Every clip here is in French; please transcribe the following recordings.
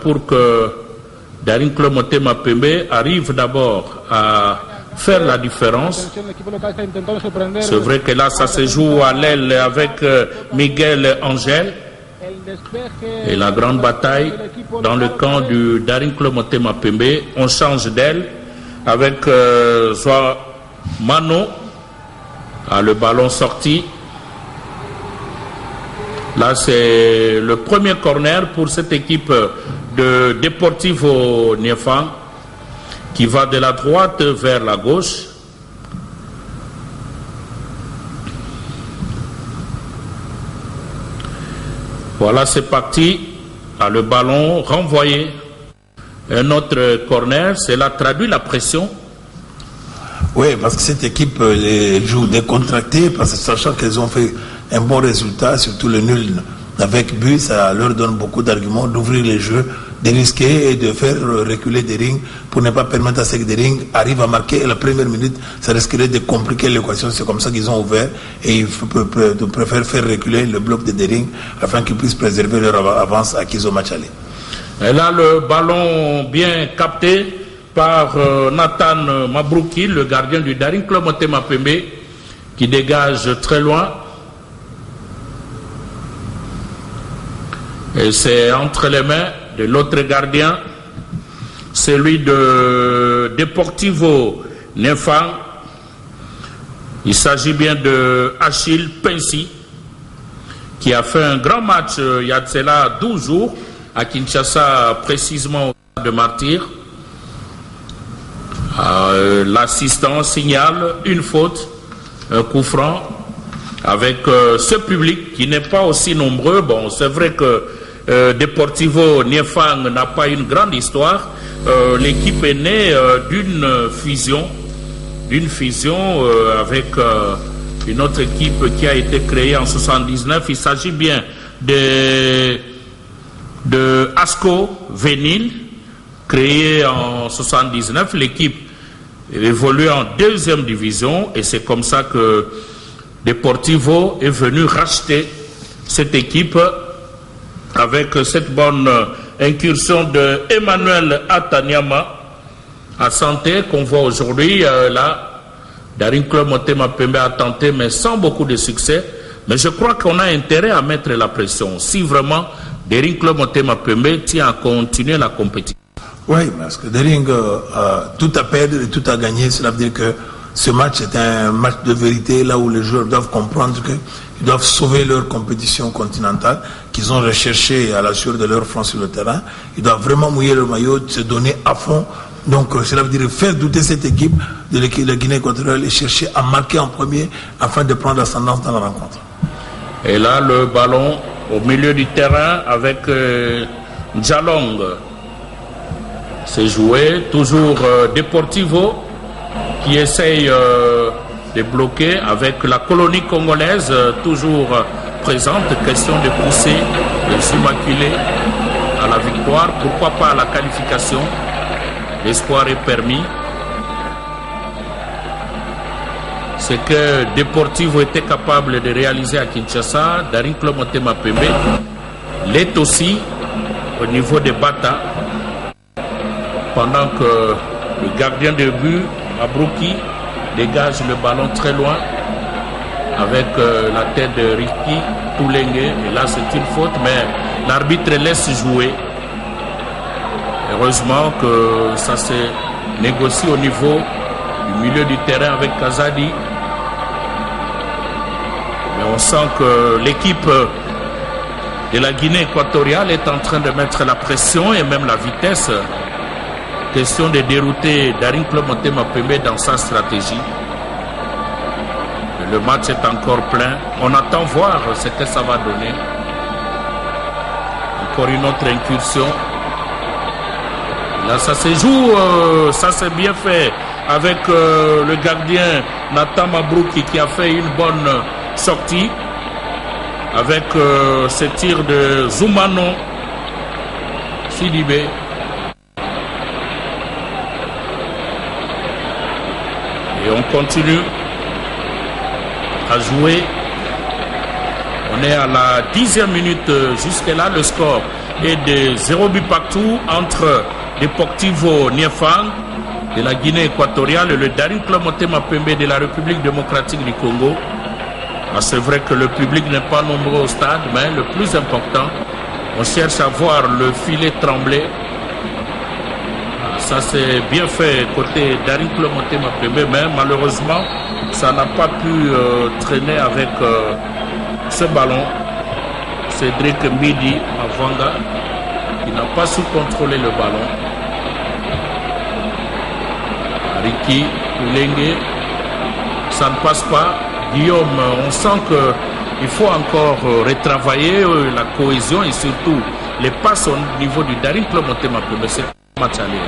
pour que Daring Club Motema Pembe arrive d'abord à faire la différence. C'est vrai que là, ça se joue à l'aile avec Miguel Angel. Et la grande bataille dans le camp du Daring Club Motema Pembe. On change d'aile avec Zoa Mano. Le ballon sorti. Là, c'est le premier corner pour cette équipe de Deportivo Niéfang qui va de la droite vers la gauche. Voilà, c'est parti. Le ballon renvoyé. Un autre corner, cela traduit la pression. Oui, parce que cette équipe joue décontractée, parce que sachant qu'ils ont fait un bon résultat, surtout le nul avec but, ça leur donne beaucoup d'arguments d'ouvrir les jeux, de risquer et de faire reculer des rings pour ne pas permettre à ce que des rings arrivent à marquer. Et la première minute, ça risquerait de compliquer l'équation. C'est comme ça qu'ils ont ouvert et ils préfèrent faire reculer le bloc de Dering afin qu'ils puissent préserver leur avance acquise au match aller. Et là, le ballon bien capté par Nathan Mabrouki, le gardien du Daring Club Motema Pembe, qui dégage très loin. Et c'est entre les mains de l'autre gardien, celui de Deportivo Niéfang. Il s'agit bien de Achille Pensi, qui a fait un grand match il y a de cela 12 jours à Kinshasa, précisément au de Martyr. L'assistant signale une faute, un coup franc, avec ce public qui n'est pas aussi nombreux. Bon, c'est vrai que Deportivo Niéfang n'a pas une grande histoire. L'équipe est née d'une fusion avec une autre équipe qui a été créée en 79. Il s'agit bien de Asco Vénil, créée en 79. L'équipe évolue en deuxième division et c'est comme ça que Deportivo est venu racheter cette équipe avec cette bonne incursion de Emmanuel Atanyama à Santé qu'on voit aujourd'hui. Là, Daring Club Motema Pembe a tenté mais sans beaucoup de succès. Mais je crois qu'on a intérêt à mettre la pression si vraiment Daring Club Motema Pembe tient à continuer la compétition. Oui, parce que Daring a tout à perdre et tout à gagner. Cela veut dire que ce match est un match de vérité, là où les joueurs doivent comprendre qu'ils doivent sauver leur compétition continentale, qu'ils ont recherché à la sueur de leur front sur le terrain. Ils doivent vraiment mouiller le maillot, se donner à fond. Donc cela veut dire faire douter cette équipe de l'équipe de Guinée équatoriale et chercher à marquer en premier afin de prendre ascendance dans la rencontre. Et là, le ballon au milieu du terrain avec Djalong. C'est joué, toujours Deportivo qui essaye de bloquer avec la colonie congolaise toujours présente. Question de pousser les immaculés à la victoire, pourquoi pas à la qualification. L'espoir est permis. Ce que Deportivo était capable de réaliser à Kinshasa, Daring Club Motema Pembe l'est aussi au niveau des Bata, pendant que le gardien de but, Mabrouki, dégage le ballon très loin avec la tête de Ricky Toulengue. Et là, c'est une faute, mais l'arbitre laisse jouer. Heureusement que ça se négocie au niveau du milieu du terrain avec Kazadi. Mais on sent que l'équipe de la Guinée équatoriale est en train de mettre la pression et même la vitesse. Question de dérouter Daring Club Motema Pembe dans sa stratégie. Le match est encore plein. On attend voir ce que ça va donner. Encore une autre incursion. Là, ça se joue, ça s'est bien fait avec le gardien Nathan Mabrouki qui a fait une bonne sortie avec ce tir de Zoumano Sidibé. Et on continue à jouer. On est à la 10e minute jusque là. Le score et de 0 but partout entre Deportivo Niéphang de la Guinée équatoriale et le Daring Club Motema Pembe de la République démocratique du Congo. C'est vrai que le public n'est pas nombreux au stade, mais le plus important, on cherche à voir le filet trembler. Ça c'est bien fait côté Daring Club Motema Pembe, mais malheureusement, ça n'a pas pu traîner avec ce ballon. Cédric Mbidi Avanga, qui n'a pas su contrôler le ballon. Ricky Oulenge, ça ne passe pas. Guillaume, on sent qu'il faut encore retravailler la cohésion et surtout les passes au niveau du Daring Club Motema Pembe. C'est un match aller.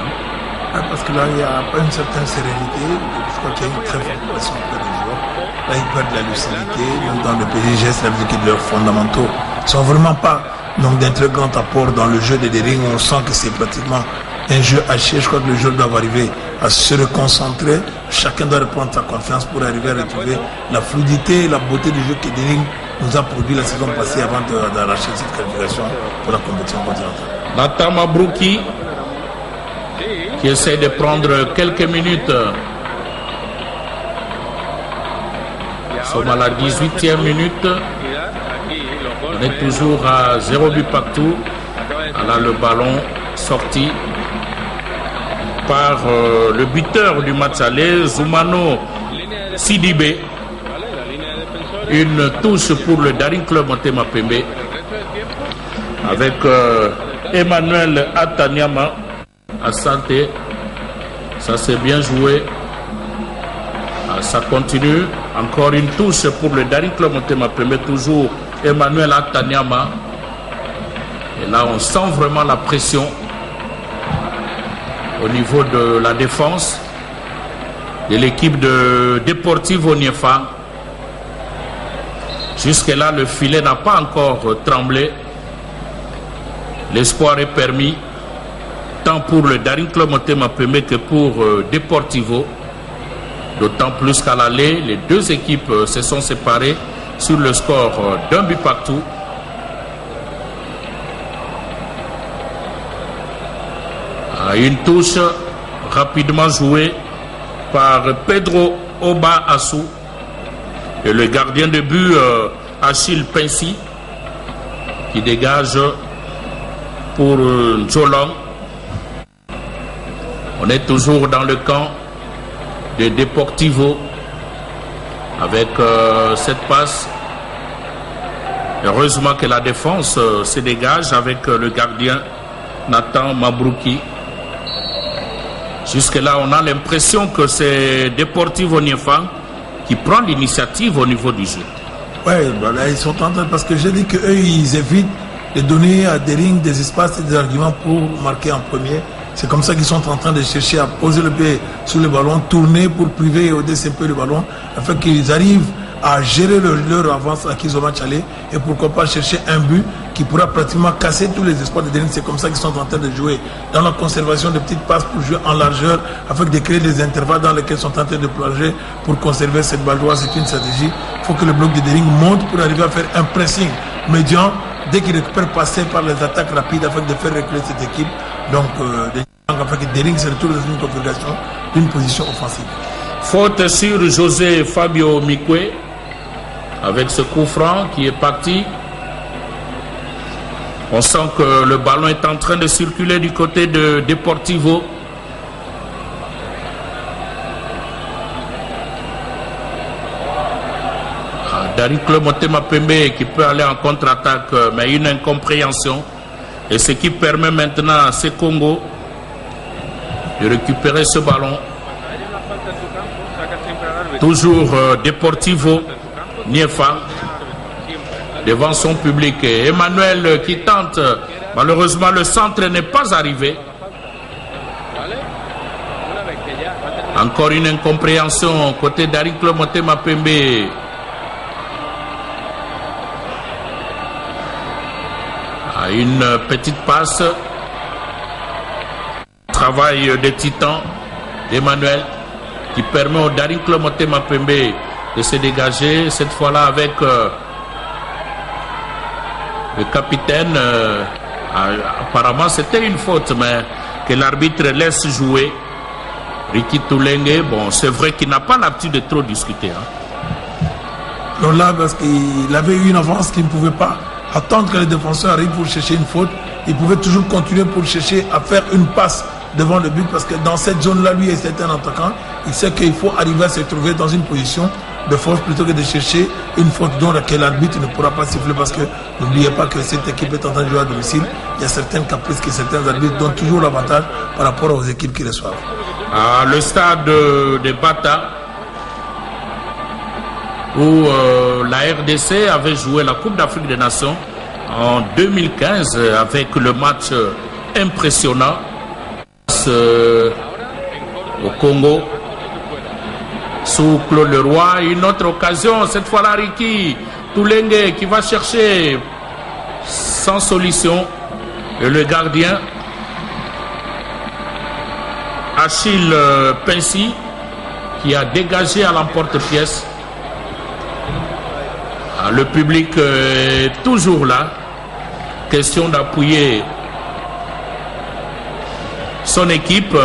Parce que là, il n'y a pas une certaine sérénité. Je crois qu'il y a une très forte pression auprès des joueurs. Là, ils perdent la lucidité. Même dans le PSG, ça veut dire que leurs fondamentaux ne sont vraiment pas d'un très grand apport dans le jeu des Daring. On sent que c'est pratiquement un jeu haché. Je crois que les joueurs doivent arriver à se reconcentrer. Chacun doit reprendre sa confiance pour arriver à retrouver la fluidité et la beauté du jeu que Daring nous a produit la saison passée avant d'arracher cette qualification pour la compétition continentale. Nathan Mabrouki qui essaie de prendre quelques minutes. Nous sommes à la 18e minute. On est toujours à 0 but partout. Là, le ballon sorti par le buteur du match aller, Zoumano Sidibé. Une touche pour le Daring Club Motema Pembe avec Emmanuel Atanyama à santé. Ça c'est bien joué. Ça continue. Encore une touche pour le Daring Club Motema Pembe. Toujours Emmanuel Atanyama. Et là on sent vraiment la pression au niveau de la défense de l'équipe de Deportivo Niéphang. Jusque-là, le filet n'a pas encore tremblé. L'espoir est permis, tant pour le Daring Club Motema Pembe que pour Deportivo. D'autant plus qu'à l'aller, les deux équipes se sont séparées sur le score d'un but partout. Une touche rapidement jouée par Pedro Oba Assou et le gardien de but Achille Pensi qui dégage pour Jolong. On est toujours dans le camp de Deportivo avec cette passe. Heureusement que la défense se dégage avec le gardien Nathan Mabrouki. Jusque-là, on a l'impression que c'est Deportivo Niéphang qui prend l'initiative au niveau du jeu. Oui, voilà, ils sont en train, parce que j'ai dit qu'eux, ils évitent de donner à Daring des espaces et des arguments pour marquer en premier. C'est comme ça qu'ils sont en train de chercher à poser le pied sur le ballon, tourner pour priver et au-dessus un peu le ballon, afin qu'ils arrivent à gérer leur avance acquise au match aller et pourquoi pas chercher un but qui pourra pratiquement casser tous les espoirs de Daring. C'est comme ça qu'ils sont en train de jouer dans la conservation de petites passes pour jouer en largeur afin de créer des intervalles dans lesquels ils sont en train de plonger pour conserver cette balle droite. C'est une stratégie. Il faut que le bloc de Daring monte pour arriver à faire un pressing médian dès qu'il récupère, passer par les attaques rapides afin de faire reculer cette équipe. Donc, afin que Daring se retrouve dans une configuration d'une position offensive. Faute sur José Fabio Mikwe avec ce coup franc qui est parti. On sent que le ballon est en train de circuler du côté de Deportivo. Daring Club Motema Pembe qui peut aller en contre-attaque, mais une incompréhension. Et ce qui permet maintenant à Sekongo de récupérer ce ballon. Toujours Deportivo Niéphang devant son public. Et Emmanuel qui tente. Malheureusement, le centre n'est pas arrivé. Encore une incompréhension côté Daring Club Motema Pembe. Une petite passe. Travail de titan d'Emmanuel qui permet au Daring Club Motema Pembe de se dégager, cette fois-là avec le capitaine Apparemment, c'était une faute, mais que l'arbitre laisse jouer. Ricky Toulengue, bon, c'est vrai qu'il n'a pas l'habitude de trop discuter. Donc là, parce qu'il avait eu une avance qu'il ne pouvait pas attendre que les défenseurs arrivent pour chercher une faute. Il pouvait toujours continuer pour chercher à faire une passe devant le but, parce que dans cette zone-là, lui, c'est un attaquant. Il sait qu'il faut arriver à se trouver dans une position de force plutôt que de chercher une faute dont l'arbitre ne pourra pas siffler, parce que n'oubliez pas que cette équipe est en train de jouer à domicile. Il y a certaines caprices que certains arbitres donnent toujours l'avantage par rapport aux équipes qui reçoivent. Le stade de Bata, où la RDC avait joué la Coupe d'Afrique des Nations en 2015 avec le match impressionnant au Congo sous Claude Leroy. Une autre occasion, cette fois-là Ricky Toulengue qui va chercher sans solution, et le gardien Achille Pincy qui a dégagé à l'emporte-pièce. Le public est toujours là. Question d'appuyer son équipe.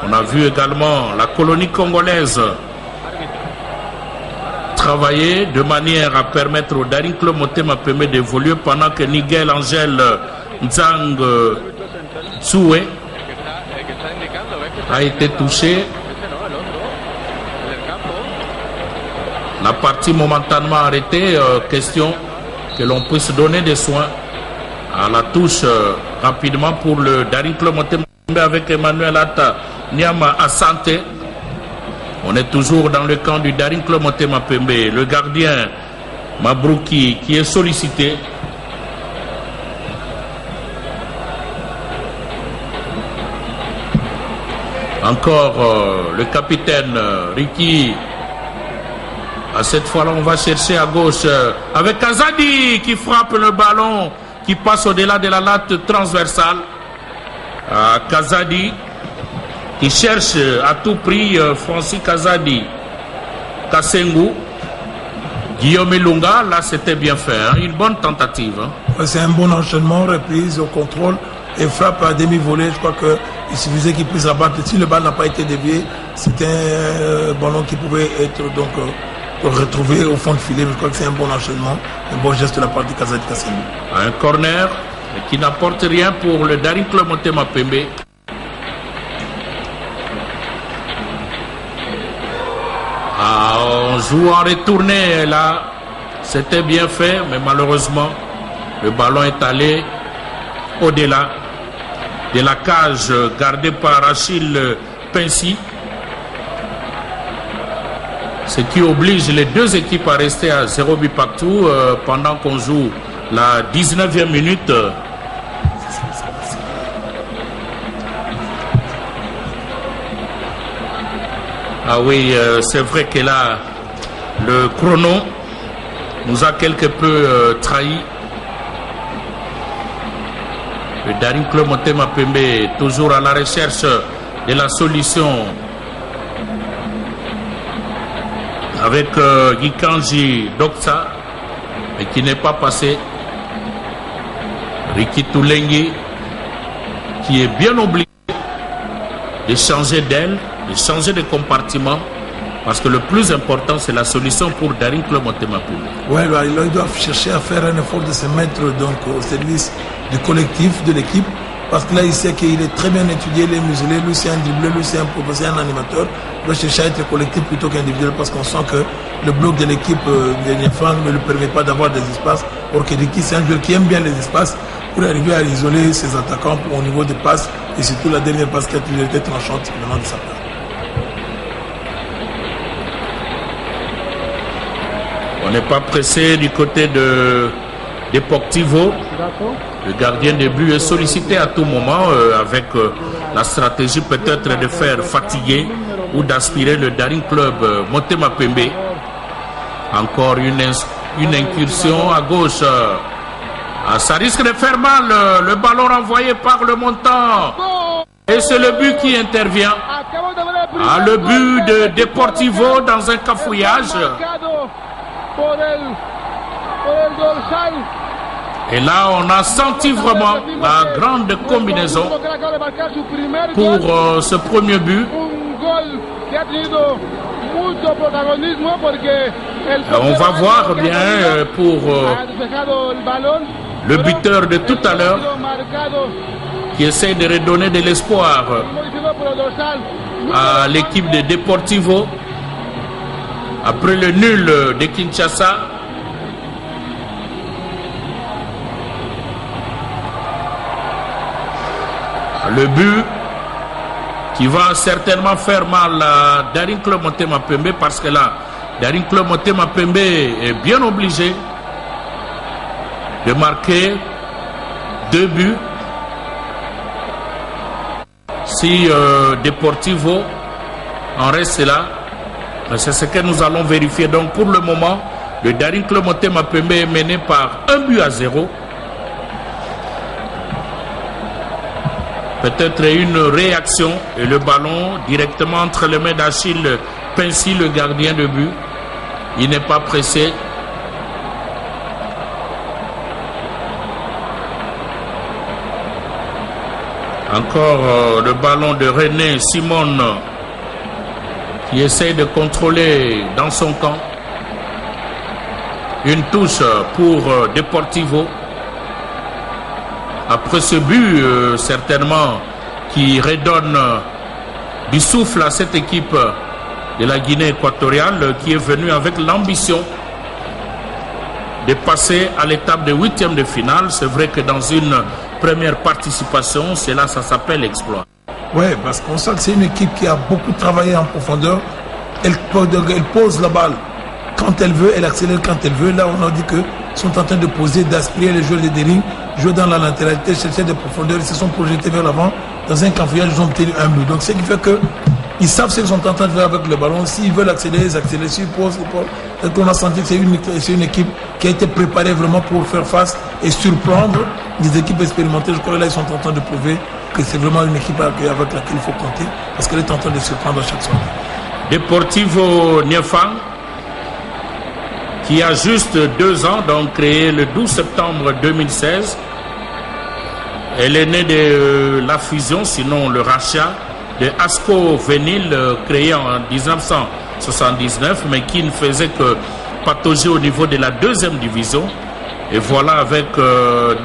On a vu également la colonie congolaise travailler de manière à permettre au Daring Club Motema Pembe d'évoluer, pendant que Nigel Angel Nzang Tsoué a été touché. La partie momentanément arrêtée, question que l'on puisse donner des soins à la touche rapidement pour le Daring Club Motema Pembe avec Emmanuel Atta Nyama Asante. On est toujours dans le camp du Daring Club Motema Pembe. Le gardien Mabrouki qui est sollicité. Encore le capitaine Ricky. Cette fois-là, on va chercher à gauche avec Kazadi qui frappe le ballon, qui passe au-delà de la latte transversale. Kazadi qui cherche à tout prix Francis Kazadi. Kassengu. Guillaume Lunga, là c'était bien fait, hein? Une bonne tentative. Hein? C'est un bon enchaînement, reprise au contrôle et frappe à demi-volée. Je crois qu'il suffisait qu'il puisse rabattre. Si le ballon n'a pas été dévié, c'était un ballon qui pouvait être donc retrouvé au fond de filet. Je crois que c'est un bon enchaînement, un bon geste de la part de Kazadi Kassengu. Un corner qui n'apporte rien pour le Daring Club Motema Pembe. On joue en retourné là, c'était bien fait, mais malheureusement le ballon est allé au-delà de la cage gardée par Achille Pincy, ce qui oblige les deux équipes à rester à 0 but partout pendant qu'on joue la 19e minute. Ah oui, c'est vrai que là, le chrono nous a quelque peu trahi. Le Daring Club Motema Pembe est toujours à la recherche de la solution avec Gikanji Doksa, mais qui n'est pas passé. Ricky Toulengue qui est bien obligé de changer d'aile, de changer de compartiment, parce que le plus important c'est la solution pour Daring Club Motema Pembe. Oui, ils doivent chercher à faire un effort de se mettre donc au service du collectif, de l'équipe, parce que là il sait qu'il est très bien étudié, il est muselé, lui c'est un dribbleur, lui c'est un professeur, un animateur. Il doit chercher à être collectif plutôt qu'individuel, parce qu'on sent que le bloc de l'équipe de Niefang ne lui permet pas d'avoir des espaces. Or que Ricky c'est un joueur qui aime bien les espaces pour arriver à isoler ses attaquants au niveau des passes, et surtout la dernière passe qui a toujours été tranchante venant de sa part. On n'est pas pressé du côté de Deportivo. Le gardien de but est sollicité à tout moment avec la stratégie peut-être de faire fatiguer ou d'aspirer le Daring Club Motema Pembe. Encore une incursion à gauche. Ça risque de faire mal. Le ballon renvoyé par le montant. Et c'est le but qui intervient. Le but de Deportivo dans un cafouillage. Et là, on a senti vraiment la grande combinaison pour ce premier but. On va voir bien pour le buteur de tout à l'heure qui essaie de redonner de l'espoir à l'équipe de Deportivo après le nul de Kinshasa. Le but qui va certainement faire mal à Darinkle Motema Pembe, parce que là, Darinkle Motema Pembe est bien obligé de marquer 2 buts si Deportivo en reste là. C'est ce que nous allons vérifier. Donc pour le moment, le Darinkle Motema Pembe est mené par 1-0. Peut-être une réaction et le ballon directement entre les mains d'Achille Pensi, le gardien de but. Il n'est pas pressé. Encore le ballon de René Simon qui essaie de contrôler dans son camp. Une touche pour Deportivo. Après ce but, certainement, qui redonne du souffle à cette équipe de la Guinée équatoriale qui est venue avec l'ambition de passer à l'étape de 8e de finale. C'est vrai que dans une première participation, ça s'appelle exploit. Oui, parce qu'on sent que c'est une équipe qui a beaucoup travaillé en profondeur. Elle pose la balle quand elle veut, elle accélère quand elle veut. Là, on a dit qu'ils sont en train de poser, d'aspirer les joueurs des lignes, jouer dans la latéralité, chercher des profondeurs. Ils se sont projetés vers l'avant. Dans un cafouillage, ils ont obtenu un but. Donc, ce qui fait qu'ils savent ce qu'ils sont en train de faire avec le ballon. S'ils veulent accélérer, ils accélèrent. S'ils posent, ils posent. Donc, on a senti que c'est une équipe qui a été préparée vraiment pour faire face et surprendre les équipes expérimentées. Je crois que là, ils sont en train de prouver que c'est vraiment une équipe avec laquelle il faut compter parce qu'elle est en train de surprendre à chaque soir. Deportivo Niéfang, qui a juste 2 ans, donc créé le 12 septembre 2016. Elle est née de la fusion, sinon le rachat, de Asco Venil, créé en 1979, mais qui ne faisait que patauger au niveau de la 2e division. Et voilà, avec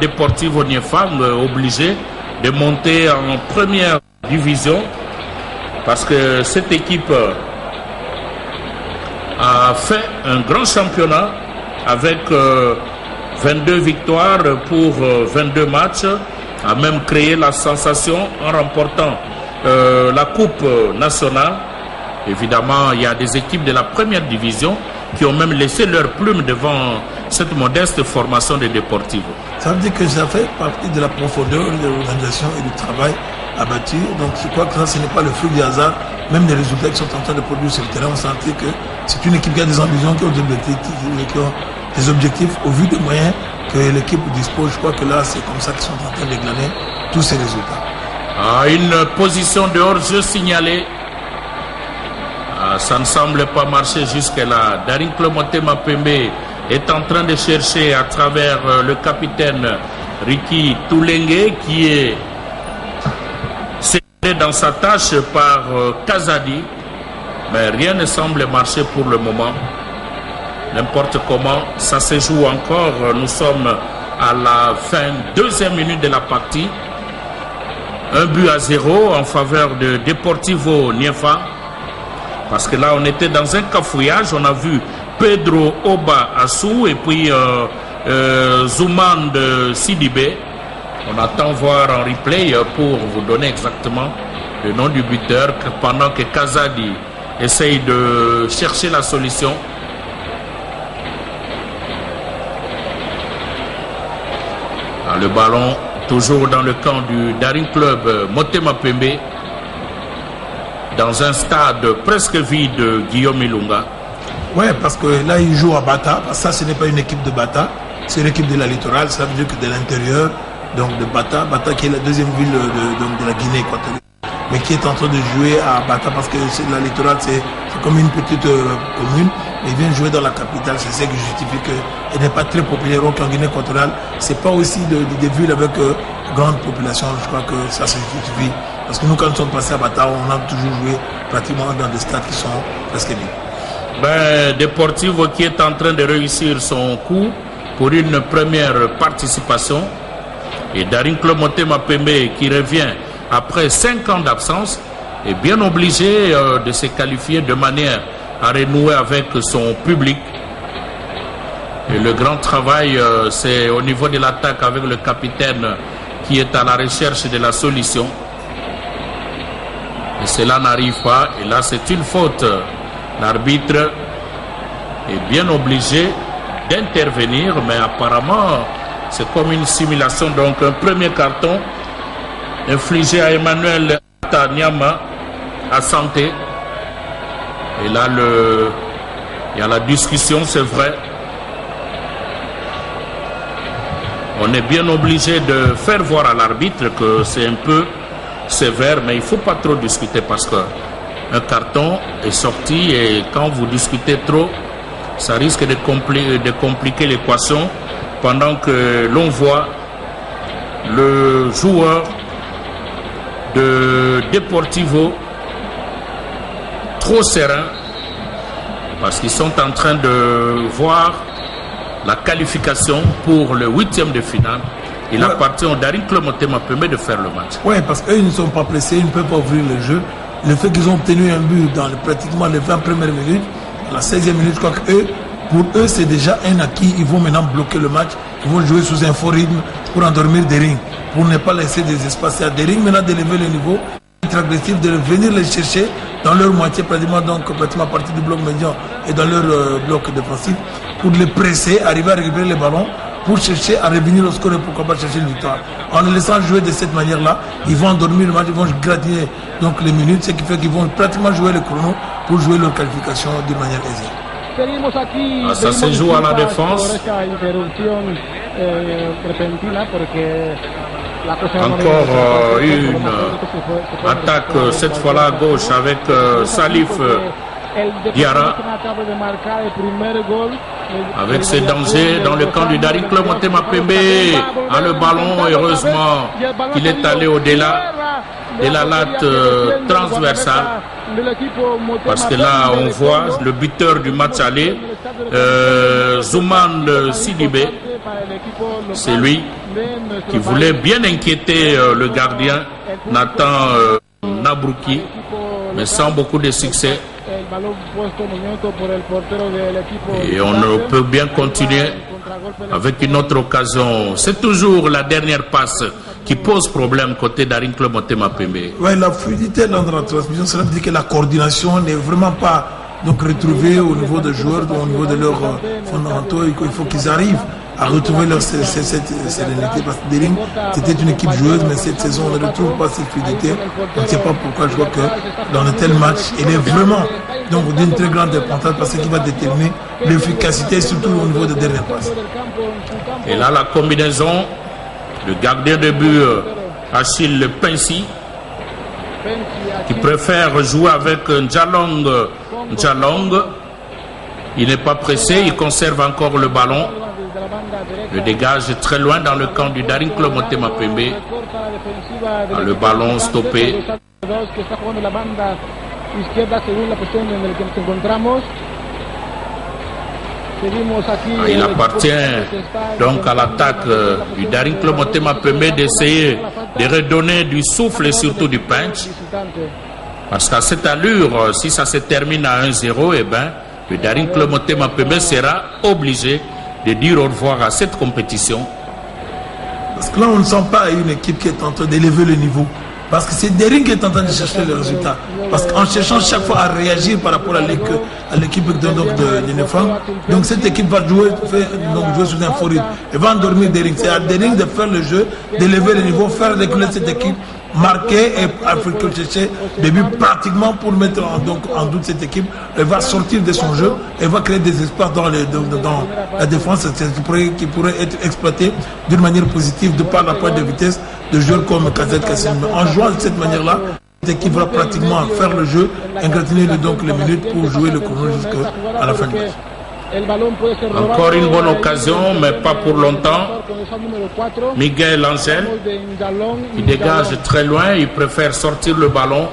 Deportivo Niéfang obligé de monter en 1re division, parce que cette équipe a fait un grand championnat avec 22 victoires pour 22 matchs, a même créé la sensation en remportant la Coupe nationale. Évidemment, il y a des équipes de la 1re division qui ont même laissé leur plume devant cette modeste formation de Deportivo. Ça veut dire que ça fait partie de la profondeur de l'organisation et du travail abattu. Donc je crois que ça, ce n'est pas le fruit du hasard. Même les résultats qui sont en train de produire sur le terrain, on sentit que c'est une équipe qui a des ambitions, qui ont des objectifs au vu des moyens que l'équipe dispose. Je crois que là, c'est comme ça qu'ils sont en train de glaner tous ces résultats. Une position de hors-jeu signalée. Ça ne semble pas marcher jusque-là. Darinkle Motema Pembe est en train de chercher à travers le capitaine Ricky Toulengue qui est cédé dans sa tâche par Kazadi. Mais rien ne semble marcher pour le moment. N'importe comment, ça se joue encore. Nous sommes à la fin, 2e minute de la partie. 1-0 en faveur de Deportivo Niéfang. Parce que là, on était dans un cafouillage. On a vu Pedro Oba Assou et puis Zouman de Sidibé. On attend voir en replay pour vous donner exactement le nom du buteur pendant que Kazadi essaye de chercher la solution. Le ballon toujours dans le camp du Daring Club Motema Pembe, dans un stade presque vide, Guillaume Ilunga. Oui, parce que là, il joue à Bata. Ça, ce n'est pas une équipe de Bata, c'est une équipe de la littorale. Ça veut dire que de l'intérieur, donc de Bata, Bata qui est la 2e ville de la Guinée équatoriale. mais qui est en train de jouer à Bata parce que la littorale c'est comme une petite commune. Il vient jouer dans la capitale, c'est ce qui justifie qu'elle n'est pas très populaire en Guinée équatoriale. C'est pas aussi des villes avec grande population, je crois que ça se justifie. Parce que nous, quand nous sommes passés à Bata, on a toujours joué pratiquement dans des stades qui sont presque vides. Ben, Deportivo qui est en train de réussir son coup pour une première participation. Et Darinkle Motema Pembe qui revient après 5 ans d'absence est bien obligé de se qualifier de manière à renouer avec son public. Et le grand travail, c'est au niveau de l'attaque avec le capitaine qui est à la recherche de la solution. Et cela n'arrive pas. Et là, c'est une faute. L'arbitre est bien obligé d'intervenir, mais apparemment, c'est comme une simulation. Donc, un premier carton infligé à Emmanuel Tanyama à Santé. Et là, il y a la discussion, c'est vrai. On est bien obligé de faire voir à l'arbitre que c'est un peu sévère, mais il ne faut pas trop discuter parce qu'un carton est sorti et quand vous discutez trop, ça risque de compliquer l'équation pendant que l'on voit le joueur de Deportivo trop serein parce qu'ils sont en train de voir la qualification pour le 8e de finale. Il appartient au Darinkle Motema Pembe de faire le match. Oui, parce qu'eux, ils ne sont pas pressés, ils ne peuvent pas ouvrir le jeu. Le fait qu'ils ont obtenu un but dans pratiquement les 20 premières minutes, à la 16e minute, je crois que pour eux, c'est déjà un acquis. Ils vont maintenant bloquer le match. Ils vont jouer sous un fort rythme pour endormir Dering, pour ne pas laisser des espaces à Dering. Maintenant, d'élever le niveau, d'être agressif, de venir les chercher dans leur moitié, pratiquement à partir du bloc médian et dans leur bloc défensif, pour les presser, arriver à récupérer les ballons, pour chercher à revenir au score et pourquoi pas chercher une victoire. En les laissant jouer de cette manière-là, ils vont endormir le match, ils vont gratiner donc les minutes, ce qui fait qu'ils vont pratiquement jouer le chrono pour jouer leur qualification d'une manière aisée. Ça se joue à la défense. Encore une attaque, cette fois-là à gauche avec Salif Diarra. Avec ses dangers dans le camp du Darinkle Motema Pembe a le ballon, heureusement qu'il est allé au-delà de la latte transversale parce que là on voit le buteur du match aller, Zouman Sidibé, c'est lui qui voulait bien inquiéter le gardien Nathan Nabrouki, mais sans beaucoup de succès. Et on ne peut bien continuer avec une autre occasion. C'est toujours la dernière passe qui pose problème côté Darinkle Motema Pembe. Oui, la fluidité dans la transmission, cela veut dire que la coordination n'est vraiment pas retrouvée au niveau des joueurs, au niveau de leurs fondamentaux. Il faut qu'ils arrivent à retrouver leur sérénité parce que Dering, c'était une équipe joueuse, mais cette saison, on ne retrouve pas cette fluidité. On ne sait pas pourquoi. Je vois que dans un tel match, il est vraiment d'une très grande importance parce qu'il va déterminer l'efficacité, surtout au niveau des dernières passes. Et là, la combinaison, le gardien de but Achille Pensi, qui préfère jouer avec Njalong. Il n'est pas pressé, il conserve encore le ballon. Le dégage très loin dans le camp du Darinkle Motema Pembe. Le ballon stoppé. Il appartient donc à l'attaque du Darinkle Motema Pembe d'essayer de redonner du souffle et surtout du punch. Parce qu'à cette allure, si ça se termine à 1-0, eh ben, le Darinkle Motema Pembe sera obligé de dire au revoir à cette compétition. Parce que là, on ne sent pas une équipe qui est en train d'élever le niveau. Parce que c'est Dering qui est en train de chercher le résultat. Parce qu'en cherchant chaque fois à réagir par rapport à l'équipe de Nefang, donc cette équipe va jouer sous un fort rythme. Elle va endormir Dering. C'est à Dering de faire le jeu, d'élever le niveau, faire reculer cette équipe, marquer et chercher des buts pratiquement pour mettre en doute cette équipe. Elle va sortir de son jeu, elle va créer des espaces dans la défense qui pourrait être exploité d'une manière positive de par la pointe de vitesse de joueurs comme Kazet Kassim. En jouant de cette manière-là, L'équipe va pratiquement faire le jeu, ingratiner donc les minutes pour jouer le chrono jusqu'à la fin du match. Encore une bonne occasion, mais pas pour longtemps. Miguel Angel, il dégage très loin, il préfère sortir le ballon.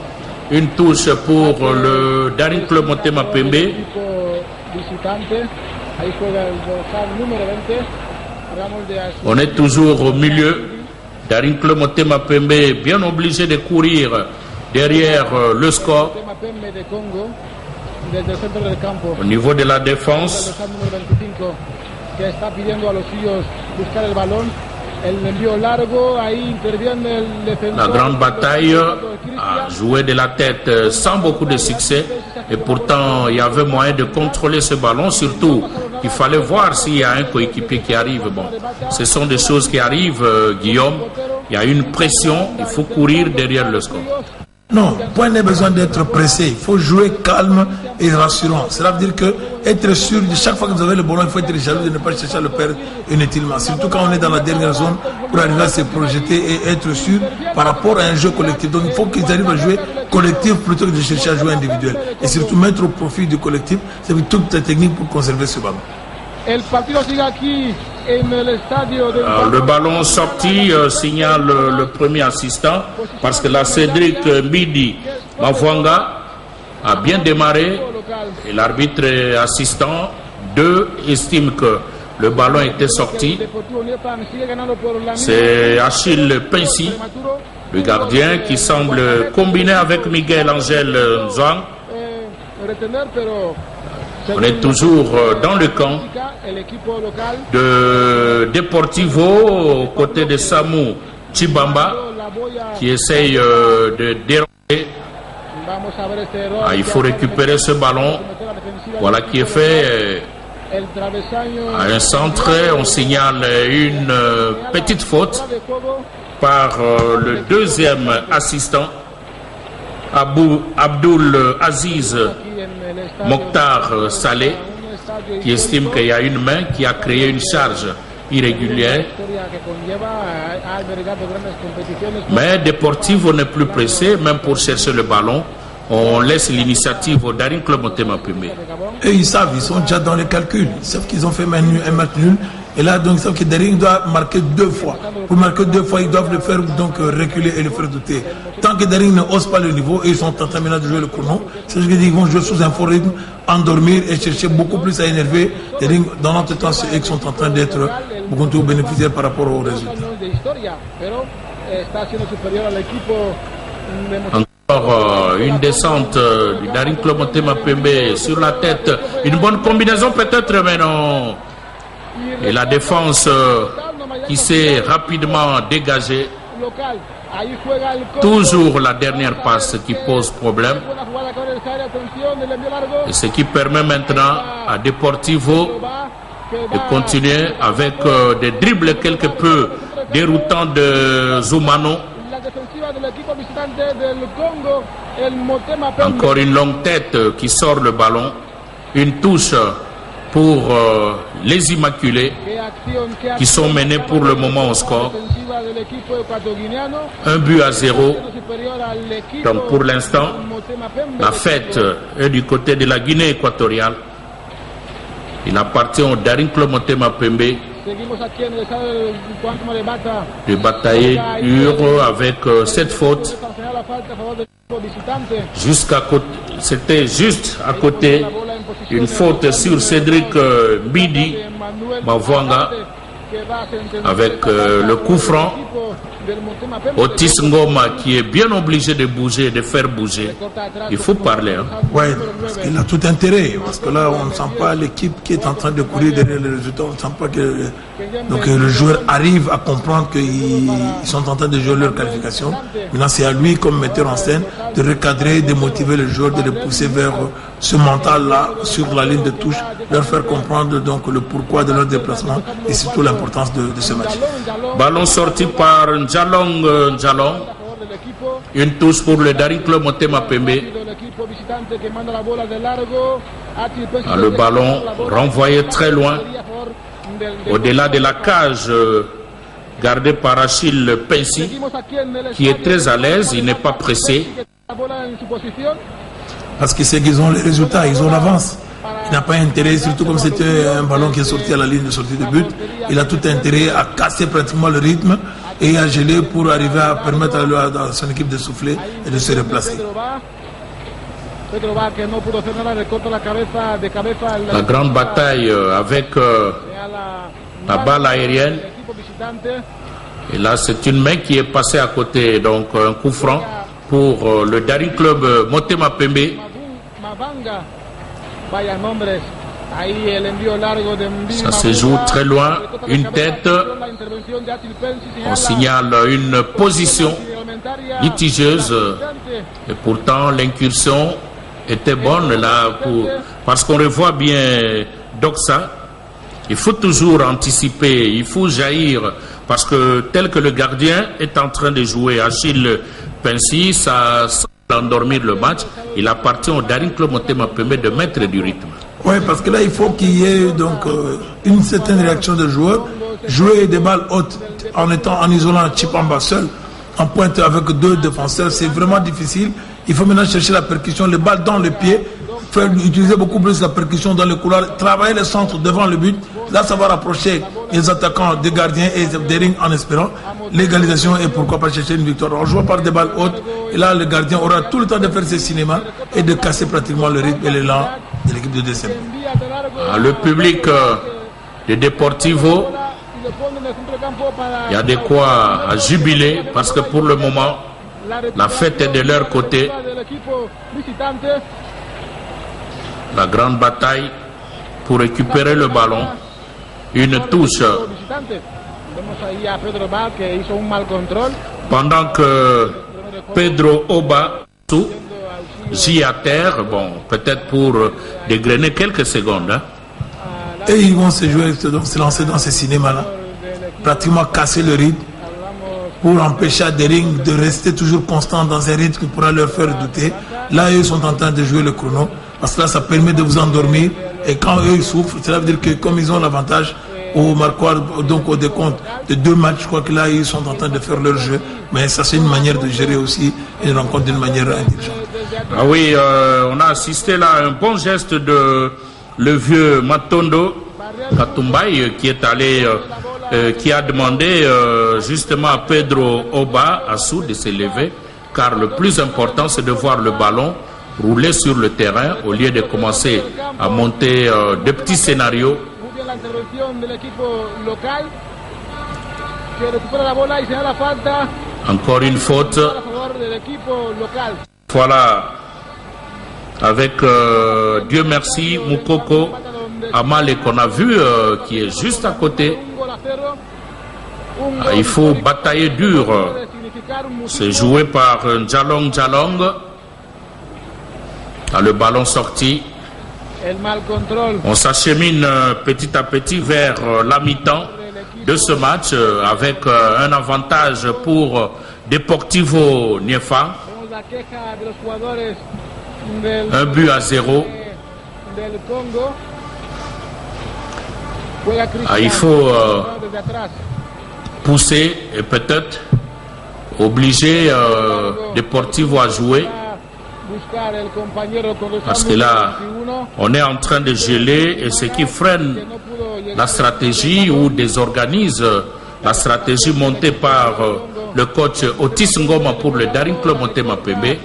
Une touche pour le Daring Club Motema Pembe. On est toujours au milieu. Daring Club Motema Pembe bien obligé de courir derrière le score. Au niveau de la défense, la grande bataille a joué de la tête sans beaucoup de succès et pourtant il y avait moyen de contrôler ce ballon, surtout il fallait voir s'il y a un coéquipier qui arrive. Bon, ce sont des choses qui arrivent, Guillaume. Il y a une pression, il faut courir derrière le score. Non, point n'est besoin d'être pressé. Il faut jouer calme et rassurant. Cela veut dire que être sûr de chaque fois que vous avez le ballon, il faut être jaloux de ne pas chercher à le perdre inutilement. Surtout quand on est dans la dernière zone pour arriver à se projeter et être sûr par rapport à un jeu collectif. Donc il faut qu'ils arrivent à jouer collectif plutôt que de chercher à jouer individuel. Et surtout mettre au profit du collectif, c'est toute la technique pour conserver ce ballon. Le ballon sorti signale le premier assistant parce que la Cédric Mbidi Mavwanga a bien démarré et l'arbitre assistant 2 estime que le ballon était sorti. C'est Achille Pensi, le gardien, qui semble combiner avec Miguel Angel Nzwang. On est toujours dans le camp de Deportivo aux côtés de Samu Chibamba qui essaye de déranger. Il faut récupérer ce ballon. Voilà qui est fait. À un centre, on signale une petite faute par le deuxième assistant, Abdul Aziz Mokhtar Saleh, qui estime qu'il y a une main qui a créé une charge irrégulière. Mais Deportivo n'est plus pressé, même pour chercher le ballon. On laisse l'initiative au Daring Club Motema Pembe. Et ils savent, ils sont déjà dans les calculs. Ils savent qu'ils ont fait un match nul. Et là, donc, ils savent que Daring doit marquer 2 fois. Pour marquer 2 fois, ils doivent le faire donc reculer et le faire douter. Tant que Daring ne hausse pas le niveau, et ils sont en train maintenant de jouer le chrono, c'est ce que ils vont jouer sous un fort rythme, endormir et chercher beaucoup plus à énerver Daring. Dans notre temps, c'est eux qui sont en train d'être beaucoup trop bénéficiaires par rapport aux résultats. Encore une descente du Daring Club Motema Pembe sur la tête. Une bonne combinaison peut-être, mais non. Et la défense qui s'est rapidement dégagée. Toujours la dernière passe qui pose problème. Et ce qui permet maintenant à Deportivo de continuer avec des dribbles quelque peu déroutants de Zoumano. Encore une longue tête qui sort le ballon. Une touche pour les Immaculés qui sont menés pour le moment au score. 1-0. Donc pour l'instant, la fête est du côté de la Guinée équatoriale. Il appartient au Daring Club Motema Pembe de batailler dur avec cette faute. Jusqu'à côté, c'était juste à côté. Une faute sur Cédric Mbidi Mavwanga avec le coup franc. Otis Ngoma qui est bien obligé de bouger, de faire bouger. Il faut parler. Hein. Oui, parce qu'il a tout intérêt. Parce que là, on ne sent pas l'équipe qui est en train de courir derrière les résultats. On ne sent pas que donc, le joueur arrive à comprendre qu'ils sont en train de jouer leur qualification. Maintenant, c'est à lui, comme metteur en scène, de recadrer, de motiver les joueurs, de les pousser vers ce mental-là, sur la ligne de touche, leur faire comprendre donc le pourquoi de leur déplacement et surtout l'importance de ce match. Ballon sorti par Njalong. Une touche pour le Daring Club Motema Pembe. Le ballon renvoyé très loin, au-delà de la cage gardée par Achille Pensi, qui est très à l'aise, il n'est pas pressé. Parce qu'ils savent qu'ils ont les résultats, ils ont l'avance. Il n'a pas intérêt, surtout comme c'était un ballon qui est sorti à la ligne de sortie de but, il a tout intérêt à casser pratiquement le rythme et à geler pour arriver à permettre à son équipe de souffler et de se replacer. La grande bataille avec la balle aérienne. Et là, c'est une main qui est passée à côté, donc un coup franc pour le Daring Club Motema Pembe. Ça se joue très loin, une tête. On signale une position litigieuse. Et pourtant, l'incursion était bonne là, parce qu'on revoit bien Doxa. Il faut toujours anticiper, il faut jaillir, parce que tel que le gardien est en train de jouer, Achille Pensi, ça semble endormir le match. Il appartient au Daring Club Motema Pembe de mettre du rythme. Oui, parce que là, il faut qu'il y ait donc une certaine réaction de joueurs. Jouer des balles hautes en isolant Chipamba seul, en pointe avec deux défenseurs, c'est vraiment difficile. Il faut maintenant chercher la percussion, les balles dans le pied, faire utiliser beaucoup plus la percussion dans le couloir, travailler le centre devant le but. Là, ça va rapprocher les attaquants des gardiens et des rings en espérant l'égalisation et pourquoi pas chercher une victoire. On joue par des balles hautes et là, le gardien aura tout le temps de faire ses cinémas et de casser pratiquement le rythme et l'élan de l'équipe de DCM. Le public de Deportivo, il y a de quoi à jubiler parce que pour le moment, la fête est de leur côté. La grande bataille pour récupérer le ballon. Une touche. Pendant que Pedro Oba gît à terre, bon, peut-être pour dégrainer quelques secondes. Hein. Et ils vont se jouer, donc se lancer dans ces cinémas-là. Pratiquement casser le rythme pour empêcher à Daring de rester toujours constant dans un rythme qui pourra leur faire douter. Là, ils sont en train de jouer le chrono. Parce que là, ça permet de vous endormir. Et quand eux, ils souffrent, cela veut dire que comme ils ont l'avantage au marquoir, donc au décompte de 2 matchs, je crois que là, ils sont en train de faire leur jeu. Mais ça, c'est une manière de gérer aussi une rencontre d'une manière intelligente. Ah oui, on a assisté là à un bon geste de le vieux Matondo Katumbai qui est allé, qui a demandé justement à Pedro Oba Assou de s'élever. Car le plus important, c'est de voir le ballon rouler sur le terrain au lieu de commencer à monter de petits scénarios. Encore une faute. Voilà. Avec Dieu merci Moukoko Amale qu'on a vu qui est juste à côté. Il faut batailler dur. C'est joué par Jalong Jalong. Le ballon sorti. On s'achemine petit à petit vers la mi-temps de ce match avec un avantage pour Deportivo Niefa. 1-0. Il faut pousser et peut-être obliger Deportivo à jouer. Parce que là, on est en train de geler et ce qui freine la stratégie ou désorganise la stratégie montée par le coach Otis Ngoma pour le Daring Club Motema Pembe.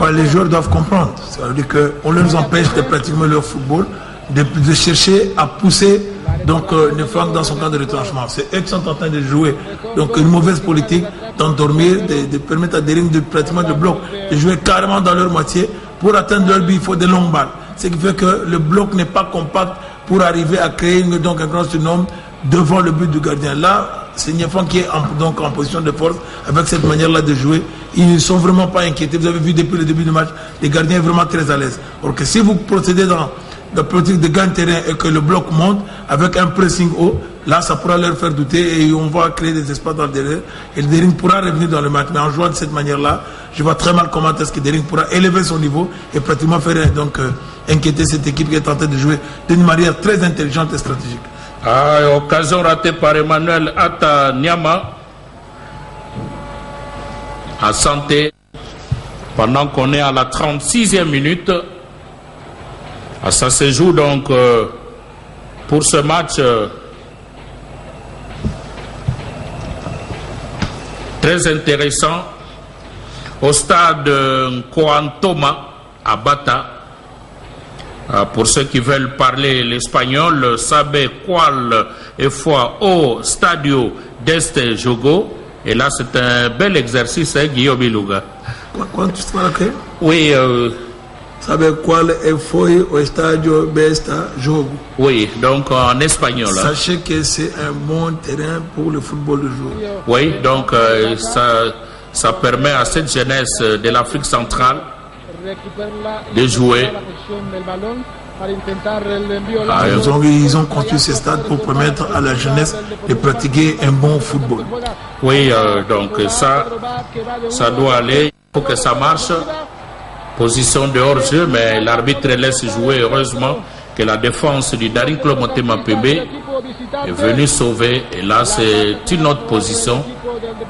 Ouais, les joueurs doivent comprendre. Ça veut dire qu'on leur empêche de pratiquer leur football, de chercher à pousser donc Nefang dans son camp de retranchement. C'est eux qui sont en train de jouer donc une mauvaise politique, d'endormir, de permettre à Daring de pratiquement de bloc, de jouer carrément dans leur moitié. Pour atteindre leur but, il faut des longues balles. Ce qui fait que le bloc n'est pas compact pour arriver à créer donc un grand surnombre devant le but du gardien. Là, c'est Nefang qui est donc en position de force avec cette manière-là de jouer. Ils ne sont vraiment pas inquiétés. Vous avez vu depuis le début du match, les gardiens sont vraiment très à l'aise. Alors que si vous procédez dans la politique de gain de terrain et que le bloc monte avec un pressing haut, là ça pourra leur faire douter et on va créer des espaces dans le derrière et le Daring pourra revenir dans le match. Mais en jouant de cette manière-là, je vois très mal comment est-ce que Daring pourra élever son niveau et pratiquement faire donc inquiéter cette équipe qui est en train de jouer d'une manière très intelligente et stratégique. Occasion ratée par Emmanuel Atta Nyama. À Santé. Pendant qu'on est à la 36e minute, ça se joue donc pour ce match très intéressant au stade Coantoma à Bata. Pour ceux qui veulent parler l'espagnol, Sabe Cual et fois au Stadio d'Este Jogo. Et là, c'est un bel exercice, hein, Guillaume Bilouga. Quand tu te marques? Oui. Sabe Cual et fois au Stadio d'Este Jogo. Oui, donc en espagnol. Sachez que c'est un bon terrain pour le football de jour. Oui, donc ça permet à cette jeunesse de l'Afrique centrale de jouer. Ils ont construit ces stades pour permettre à la jeunesse de pratiquer un bon football. Oui, donc ça doit aller. Il faut que ça marche. Position de hors-jeu, mais l'arbitre laisse jouer. Heureusement que la défense du Daring Club Motema Pembe est venue sauver. Et là, c'est une autre position.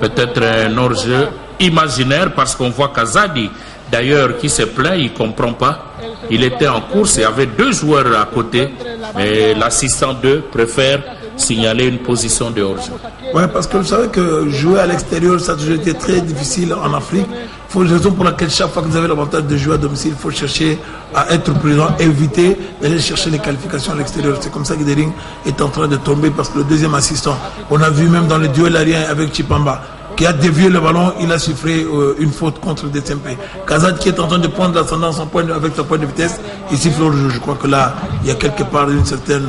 Peut-être un hors-jeu imaginaire parce qu'on voit Kazadi, d'ailleurs, qui se plaint, il ne comprend pas. Il était en course et avait deux joueurs à côté, mais l'assistant 2 préfère signaler une position de hors-jeu. Oui, parce que vous savez que jouer à l'extérieur, ça a toujours été très difficile en Afrique. Il faut une raison pour laquelle chaque fois que vous avez l'avantage de jouer à domicile, il faut chercher à être prudent, éviter d'aller chercher les qualifications à l'extérieur. C'est comme ça que Daring est en train de tomber parce que le deuxième assistant, on a vu même dans le duel aérien avec Chipamba, qui a dévié le ballon, il a sifflé une faute contre le DCMP. Kazad qui est en train de prendre l'ascendance avec son point de vitesse, il siffle au jeu. Je crois que là, il y a quelque part une certaine,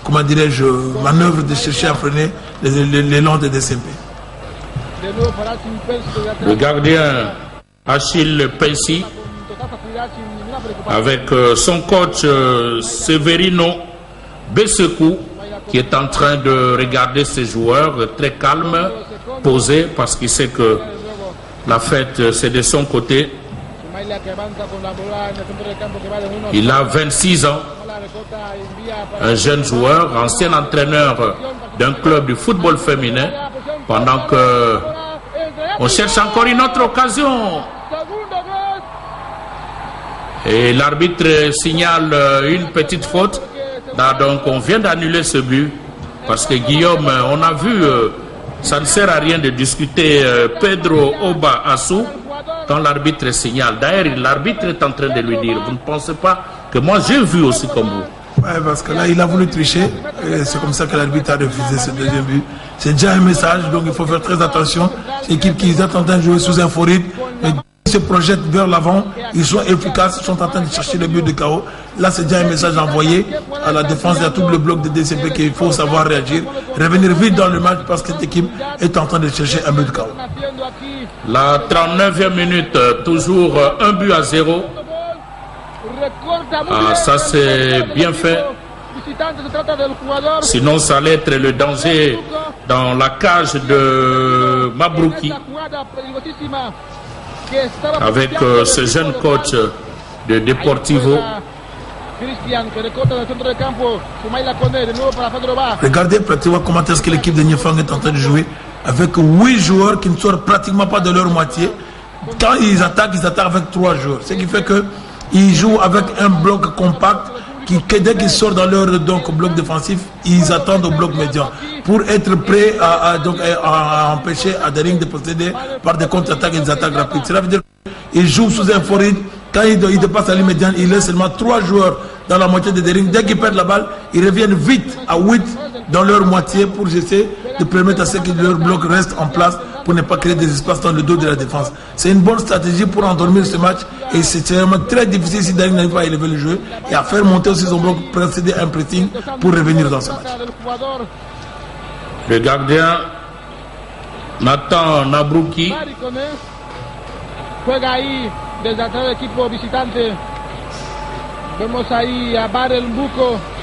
comment dirais-je, manœuvre de chercher à freiner l'élan de DCMP. Le gardien Achille Pensi, avec son coach Severino Bessekou, qui est en train de regarder ses joueurs très calme, posé, parce qu'il sait que la fête c'est de son côté. Il a 26 ans, un jeune joueur, ancien entraîneur d'un club du football féminin, pendant que on cherche encore une autre occasion. Et l'arbitre signale une petite faute. Là, donc on vient d'annuler ce but parce que Guillaume, on a vu, ça ne sert à rien de discuter Pedro Oba Assou quand l'arbitre signale. D'ailleurs, l'arbitre est en train de lui dire, vous ne pensez pas que moi j'ai vu aussi comme vous? Ouais, parce que là, il a voulu tricher. C'est comme ça que l'arbitre a refusé ce deuxième but. C'est déjà un message, donc il faut faire très attention. C'est l'équipe qui est en train de jouer sous un faux rythme. Se projettent vers l'avant, ils sont efficaces, ils sont en train de chercher le but de KO. Là, c'est déjà un message envoyé à la défense et à tout le bloc de DCP qu'il faut savoir réagir, revenir vite dans le match parce que cette équipe est en train de chercher un but de KO. La 39e minute, toujours 1-0. Ça c'est bien fait. Sinon, ça allait être le danger dans la cage de Mabrouki. Avec ce jeune coach de Deportivo. Regardez pratiquement comment est-ce que l'équipe de Niefang est en train de jouer avec 8 joueurs qui ne sortent pratiquement pas de leur moitié. Quand ils attaquent avec 3 joueurs. Ce qui fait qu'ils jouent avec un bloc compact qui, dès qu'ils sortent dans leur bloc défensif, ils attendent au bloc médian pour être prêts à empêcher à Daring de procéder par des contre-attaques et des attaques rapides. Cela veut dire qu'ils jouent sous un fort rythme. Quand ils dépassent la ligne médiane, ils laissent seulement 3 joueurs dans la moitié de Daring. Dès qu'ils perdent la balle, ils reviennent vite à 8 dans leur moitié pour essayer de permettre à ce que leur bloc reste en place pour ne pas créer des espaces dans le dos de la défense. C'est une bonne stratégie pour endormir ce match et c'est vraiment très difficile si Daring n'arrive pas à élever le jeu et à faire monter aussi son bloc, précéder un pressing pour revenir dans ce match. Le gardien Nathan Nabrouki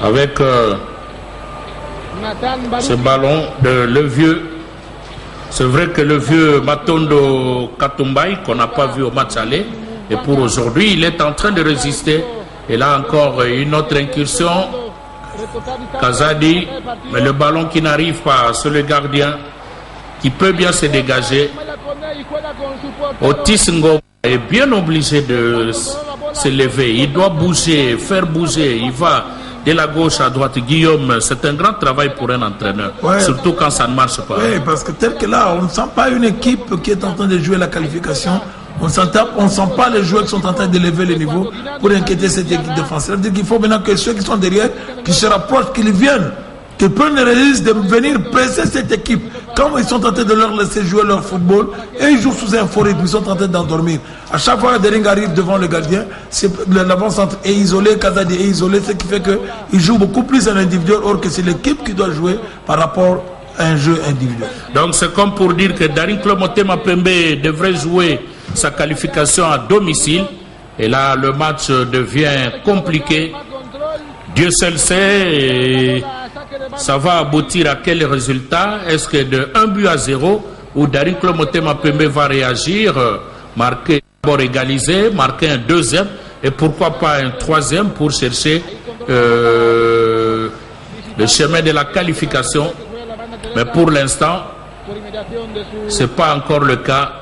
avec ce ballon de le vieux. C'est vrai que le vieux Matondo Katumbai qu'on n'a pas vu au match aller, et pour aujourd'hui il est en train de résister. Et là encore une autre incursion. Kazadi, mais le ballon qui n'arrive pas, c'est le gardien qui peut bien se dégager. Otis Ngoma est bien obligé de se lever. Il doit bouger, faire bouger. Il va de la gauche à droite. Guillaume, c'est un grand travail pour un entraîneur, surtout quand ça ne marche pas. Oui, parce que tel que là, on ne sent pas une équipe qui est en train de jouer la qualification. On ne sent pas les joueurs qui sont en train d'élever le niveau pour inquiéter cette équipe défensive. C'est-à-dire qu'il faut maintenant que ceux qui sont derrière, qui se rapprochent, qu'ils viennent, qu'ils prennent le risque de venir presser cette équipe. Quand ils sont en train de leur laisser jouer leur football, et ils jouent sous un fort rythme, ils sont en train d'endormir. À chaque fois que Dering arrive devant le gardien, l'avant-centre est isolé, Kazadi est isolé, ce qui fait qu'ils jouent beaucoup plus en individuel, or que c'est l'équipe qui doit jouer par rapport à un jeu individuel. Donc c'est comme pour dire que Daring Club Motema Pembe devrait jouer sa qualification à domicile. Et là, le match devient compliqué. Dieu seul sait. Et ça va aboutir à quel résultat? Est-ce que de 1-0 ou Daring Club Motema Pembe va réagir, marquer, d'abord égaliser, marquer un deuxième et pourquoi pas un troisième pour chercher le chemin de la qualification? Mais pour l'instant, ce n'est pas encore le cas.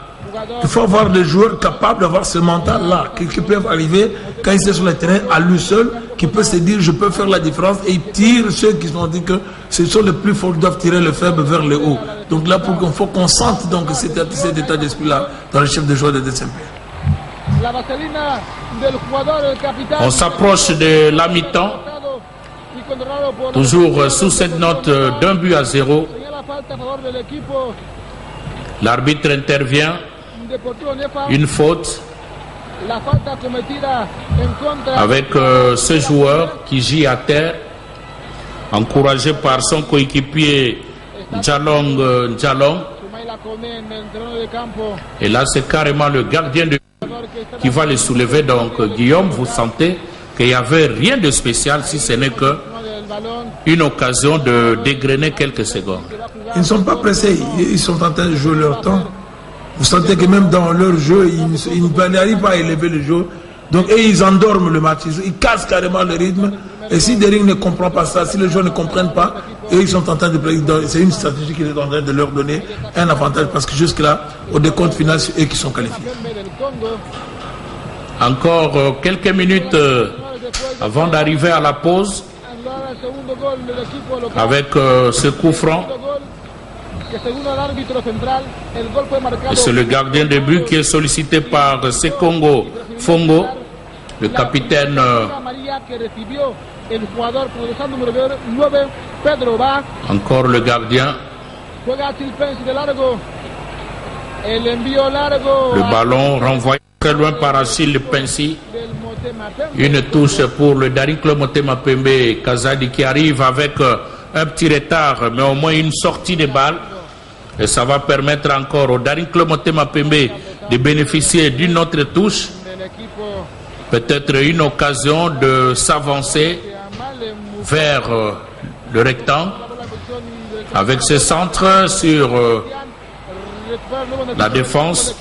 Il faut avoir des joueurs capables d'avoir ce mental-là, qui peuvent arriver quand ils sont sur le terrain à lui seul, qui peut se dire je peux faire la différence et ils tirent ceux qui ont dit que ce sont les plus forts qui doivent tirer le faible vers le haut. Donc là, il faut qu'on sente donc cet état d'esprit-là dans le chef de joueurs de DCMP. On s'approche de la mi-temps, toujours sous cette note d'1-0. L'arbitre intervient. Une faute avec ce joueur qui gît à terre, encouragé par son coéquipier Njalong Njalong. Et là, c'est carrément le gardien de but qui va le soulever. Donc, Guillaume, vous sentez qu'il n'y avait rien de spécial, si ce n'est que une occasion de dégrainer quelques secondes. Ils ne sont pas pressés, ils sont en train de jouer leur temps. Vous sentez que même dans leur jeu, ils n'arrivent pas à élever le jeu. Donc, et ils endorment le match. Ils cassent carrément le rythme. Et si Dering ne comprend pas ça, si les joueurs ne comprennent pas, et ils sont en train de... C'est une stratégie qui est en train de leur donner un avantage. Parce que jusque-là, au décompte final, c'est eux qui sont qualifiés. Encore quelques minutes avant d'arriver à la pause. Avec ce coup franc. Et c'est le gardien de but qui est sollicité par Sekongo Fongo, le capitaine. Encore le gardien. Le ballon renvoyé très loin par Achille Pensi. Une touche pour le Daring Club Motema Pembe. Kazadi qui arrive avec un petit retard, mais au moins une sortie de balle. Et ça va permettre encore au Daring Club Motema Pembe de bénéficier d'une autre touche. Peut-être une occasion de s'avancer vers le rectangle. Avec ce centre sur la défense.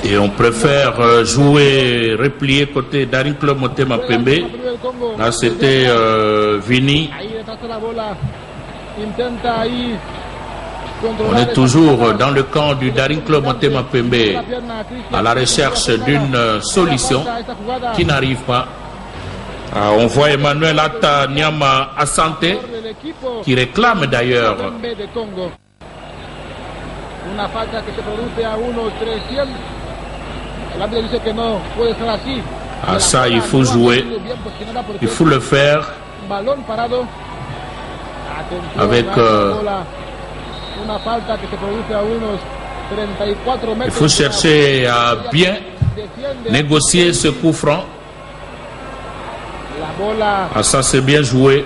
Et on préfère jouer replié côté Daring Club Motema Pembe. Là c'était Vini. On est toujours dans le camp du Daring Club Motema Pembe à la recherche d'une solution qui n'arrive pas. On voit Emmanuel Atta Nyama Asante qui réclame d'ailleurs. Ah ça, il faut jouer, il faut le faire avec il faut chercher à bien négocier ce coup franc. Ah ça, c'est bien joué.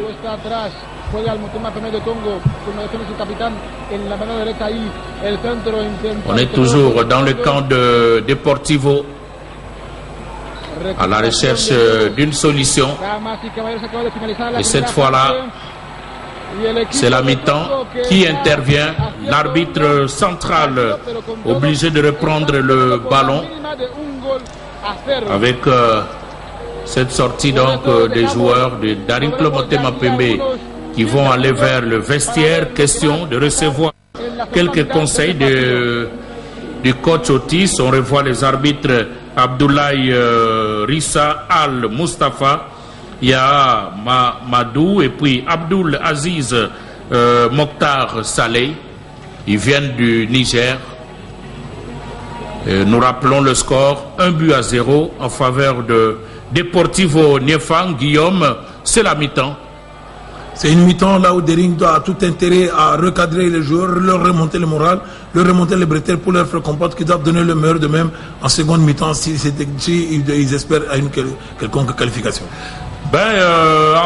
On est toujours dans le camp de Deportivo à la recherche d'une solution. Et cette fois-là, c'est la mi-temps qui intervient. L'arbitre central obligé de reprendre le ballon avec cette sortie donc des joueurs de Daring Club Motema Pembe qui vont aller vers le vestiaire. Question de recevoir quelques conseils du coach Otis. On revoit les arbitres Abdoulaye Rissa Al Mustafa, il y a Madou et puis Abdoul Aziz Mokhtar Saleh. Ils viennent du Niger. Nous rappelons le score 1-0 en faveur de Deportivo Niéfang. Guillaume, c'est la mi-temps. C'est une mi-temps là où Dering a tout intérêt à recadrer les joueurs, leur remonter le moral, leur remonter les bretelles pour leur faire comprendre qu'ils doivent donner le meilleur de même en seconde mi-temps si ils espèrent à une quelconque qualification.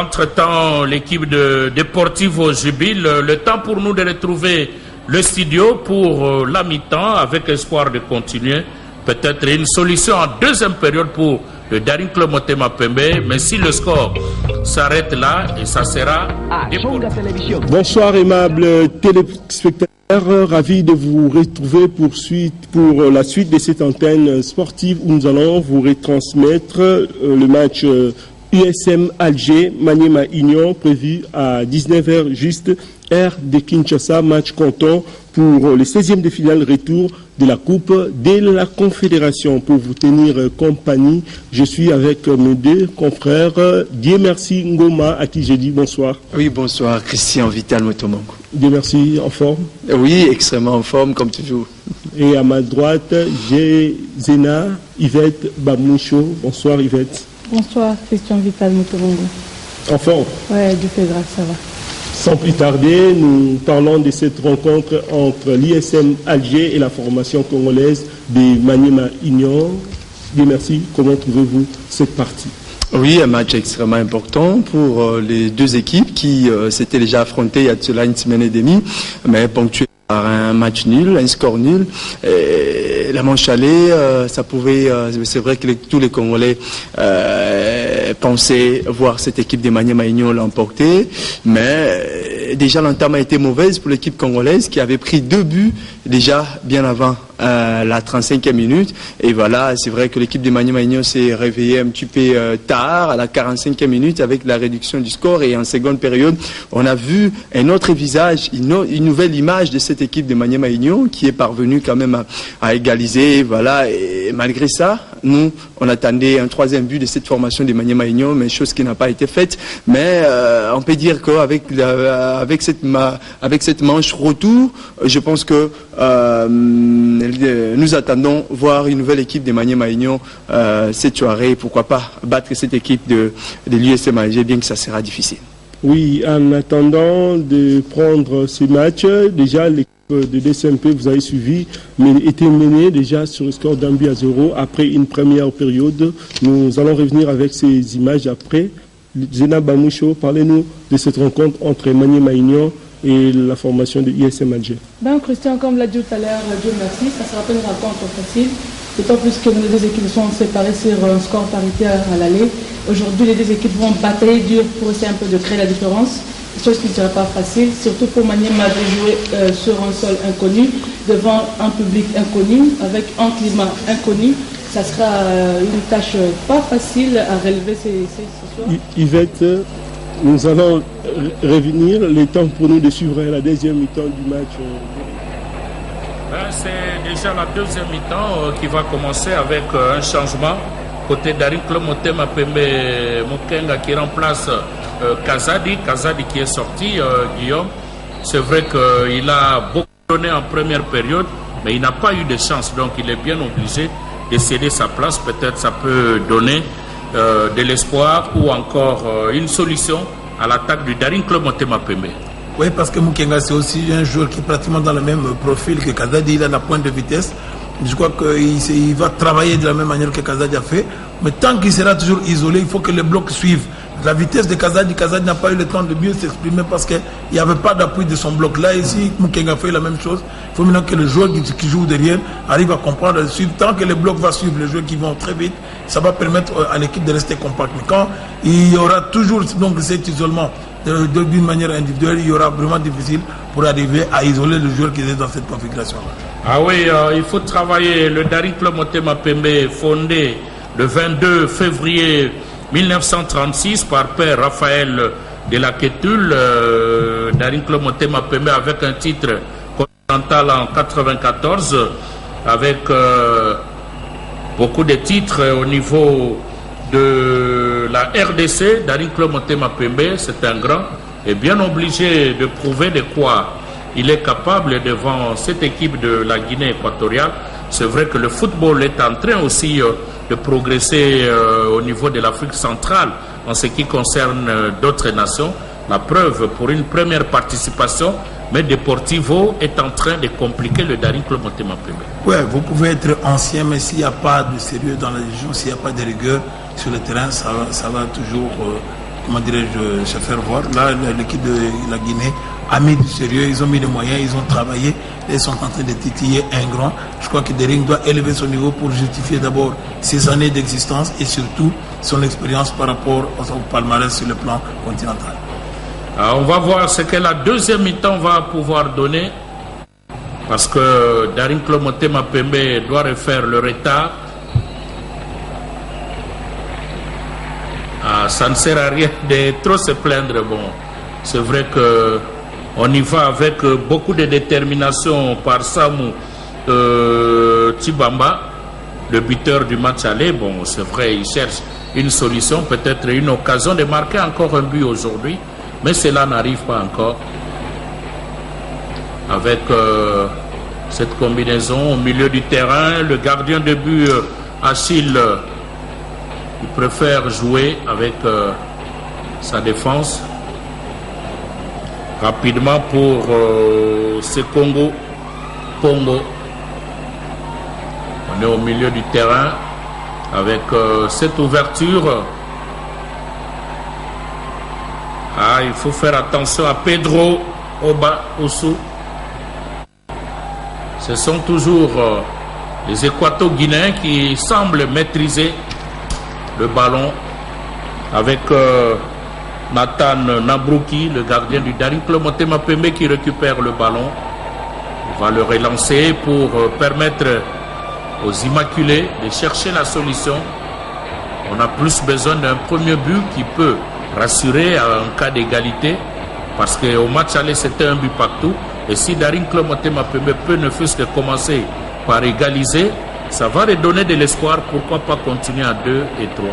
Entre-temps, l'équipe de Deportivo jubile. Le temps pour nous de retrouver le studio pour la mi-temps avec espoir de continuer. Peut-être une solution en deuxième période pour le Daring Club Motema Pembe. Mais si le score s'arrête là, et ça sera... Bonsoir aimables téléspectateurs, ravi de vous retrouver pour la suite de cette antenne sportive où nous allons vous retransmettre le match USM Alger, Maniema Union, prévu à 19h juste, heure de Kinshasa, match comptant pour le 16e de finale retour de la Coupe de la Confédération. Pour vous tenir compagnie, je suis avec mes deux confrères, Dieu merci Ngoma, à qui j'ai dit bonsoir. Oui, bonsoir, Christian Vital Motomongo. Dieu merci, en forme? Oui, extrêmement en forme, comme toujours. Et à ma droite, j'ai Zena Yvette Bamoucho. Bonsoir Yvette. Bonsoir, Christian Vital Motomongo. En forme? Ouais, Dieu fait grâce, ça va. Sans plus tarder, nous parlons de cette rencontre entre l'ISM Alger et la formation congolaise de Maniema Union. Dieu merci, comment trouvez-vous cette partie? Oui, un match extrêmement important pour les deux équipes qui s'étaient déjà affrontées il y a cela une semaine et demie, mais ponctué par un match nul, un score nul. Et la manche allée, ça pouvait, c'est vrai que tous les Congolais pensaient voir cette équipe de Maniema Union l'emporter, mais déjà l'entame a été mauvaise pour l'équipe congolaise qui avait pris 2 buts déjà bien avant la 35e minute. Et voilà, c'est vrai que l'équipe de Maniema Union s'est réveillée un petit peu tard, à la 45e minute, avec la réduction du score. Et en seconde période, on a vu un autre visage, une nouvelle image de cette équipe de Maniema Union qui est parvenue quand même à égaliser. Voilà, et malgré ça, nous, on attendait un 3e but de cette formation de Maniema Union, mais chose qui n'a pas été faite. Mais on peut dire qu'avec avec cette manche retour, je pense que nous attendons voir une nouvelle équipe de Maniema Union cette soirée. Pourquoi pas battre cette équipe de l'USM Alger, bien que ça sera difficile. Oui, en attendant de prendre ce match, déjà l'équipe de DCMP, vous avez suivi, mais était menée déjà sur le score d'1-0 après une première période. Nous allons revenir avec ces images après. Zena Bamoucho, parlez-nous de cette rencontre entre Maniema Union et la formation de ISM Alger. Ben Christian, comme l'a dit tout à l'heure, Dieu merci, ça sera pas une rencontre facile, d'autant plus que les deux équipes sont séparées sur un score paritaire à l'aller. Aujourd'hui, les deux équipes vont batailler dur pour essayer un peu de créer la différence, chose qui ne sera pas facile, surtout pour Maniema de jouer sur un sol inconnu, devant un public inconnu, avec un climat inconnu. Ça sera une tâche pas facile à relever ce soir. Yvette, nous allons revenir, le temps pour nous de suivre la deuxième mi-temps du match. C'est déjà la deuxième mi-temps qui va commencer avec un changement. Côté Daring Club Motema Pembe Mokenga qui remplace Kazadi qui est sorti, Guillaume. C'est vrai qu'il a beaucoup donné en première période, mais il n'a pas eu de chance, donc il est bien obligé de céder sa place. Peut-être ça peut donner de l'espoir ou encore une solution à l'attaque du Daring Club Motema Pembe. Oui, parce que Mukenga, c'est aussi un joueur qui est pratiquement dans le même profil que Kazadi. Il a la pointe de vitesse. Je crois qu'il va travailler de la même manière que Kazadi a fait. Mais tant qu'il sera toujours isolé, il faut que les blocs suivent. La vitesse de Kazadi n'a pas eu le temps de mieux s'exprimer parce qu'il n'y avait pas d'appui de son bloc. Là, ici, Mukenga fait la même chose. Il faut maintenant que le joueur qui joue derrière arrive à comprendre, à suivre. Tant que les blocs vont suivre les joueurs qui vont très vite, ça va permettre à l'équipe de rester compacte. Mais quand il y aura toujours donc, cet isolement d'une manière individuelle, il y aura vraiment difficile pour arriver à isoler le joueur qui est dans cette configuration-là. Ah oui, il faut travailler. Le Daring Club Motema Pembe, fondé le 22 février 1936 par Père Raphaël de la Kétul, Daring-Claude Motema Pembe avec un titre continental en 94, avec beaucoup de titres au niveau de la RDC. Daring-Claude Motema Pembe, c'est un grand, et bien obligé de prouver de quoi il est capable devant cette équipe de la Guinée équatoriale. C'est vrai que le football est en train aussi de progresser au niveau de l'Afrique centrale en ce qui concerne d'autres nations. La preuve pour une première participation, mais Deportivo est en train de compliquer le Daring-Claude Motema Pembe. Ouais, vous pouvez être ancien, mais s'il n'y a pas de sérieux dans la région, s'il n'y a pas de rigueur sur le terrain, ça va toujours, comment dirais-je, se faire voir. Là, l'équipe de la Guinée a mis du sérieux, ils ont mis des moyens, ils ont travaillé, ils sont en train de titiller un grand. Je crois que Daring doit élever son niveau pour justifier d'abord ses années d'existence et surtout son expérience par rapport au palmarès sur le plan continental. Alors, on va voir ce que la deuxième mi-temps va pouvoir donner, parce que Daring-Claude Motema Pembe doit refaire le retard. Ça ne sert à rien de trop se plaindre. Bon, c'est vrai que on y va avec beaucoup de détermination par Samu Tibamba, le buteur du match aller. Bon, c'est vrai, il cherche une solution, peut-être une occasion de marquer encore un but aujourd'hui, mais cela n'arrive pas encore. Avec cette combinaison au milieu du terrain, le gardien de but Achille, il préfère jouer avec sa défense. Rapidement pour ce Pongo. On est au milieu du terrain avec cette ouverture. Il faut faire attention à Pedro Oba Osu. Ce sont toujours les Équato-Guinéens qui semblent maîtriser le ballon avec Nathan Nabrouki, le gardien du Daring-Claude Motema Pembe, qui récupère le ballon. On va le relancer pour permettre aux Immaculés de chercher la solution. On a plus besoin d'un premier but qui peut rassurer en cas d'égalité, parce qu'au match aller c'était un but partout. Et si Daring-Claude Motema Pembe peut ne fût-ce que commencer par égaliser, ça va redonner de l'espoir. Pourquoi pas continuer à 2 et 3.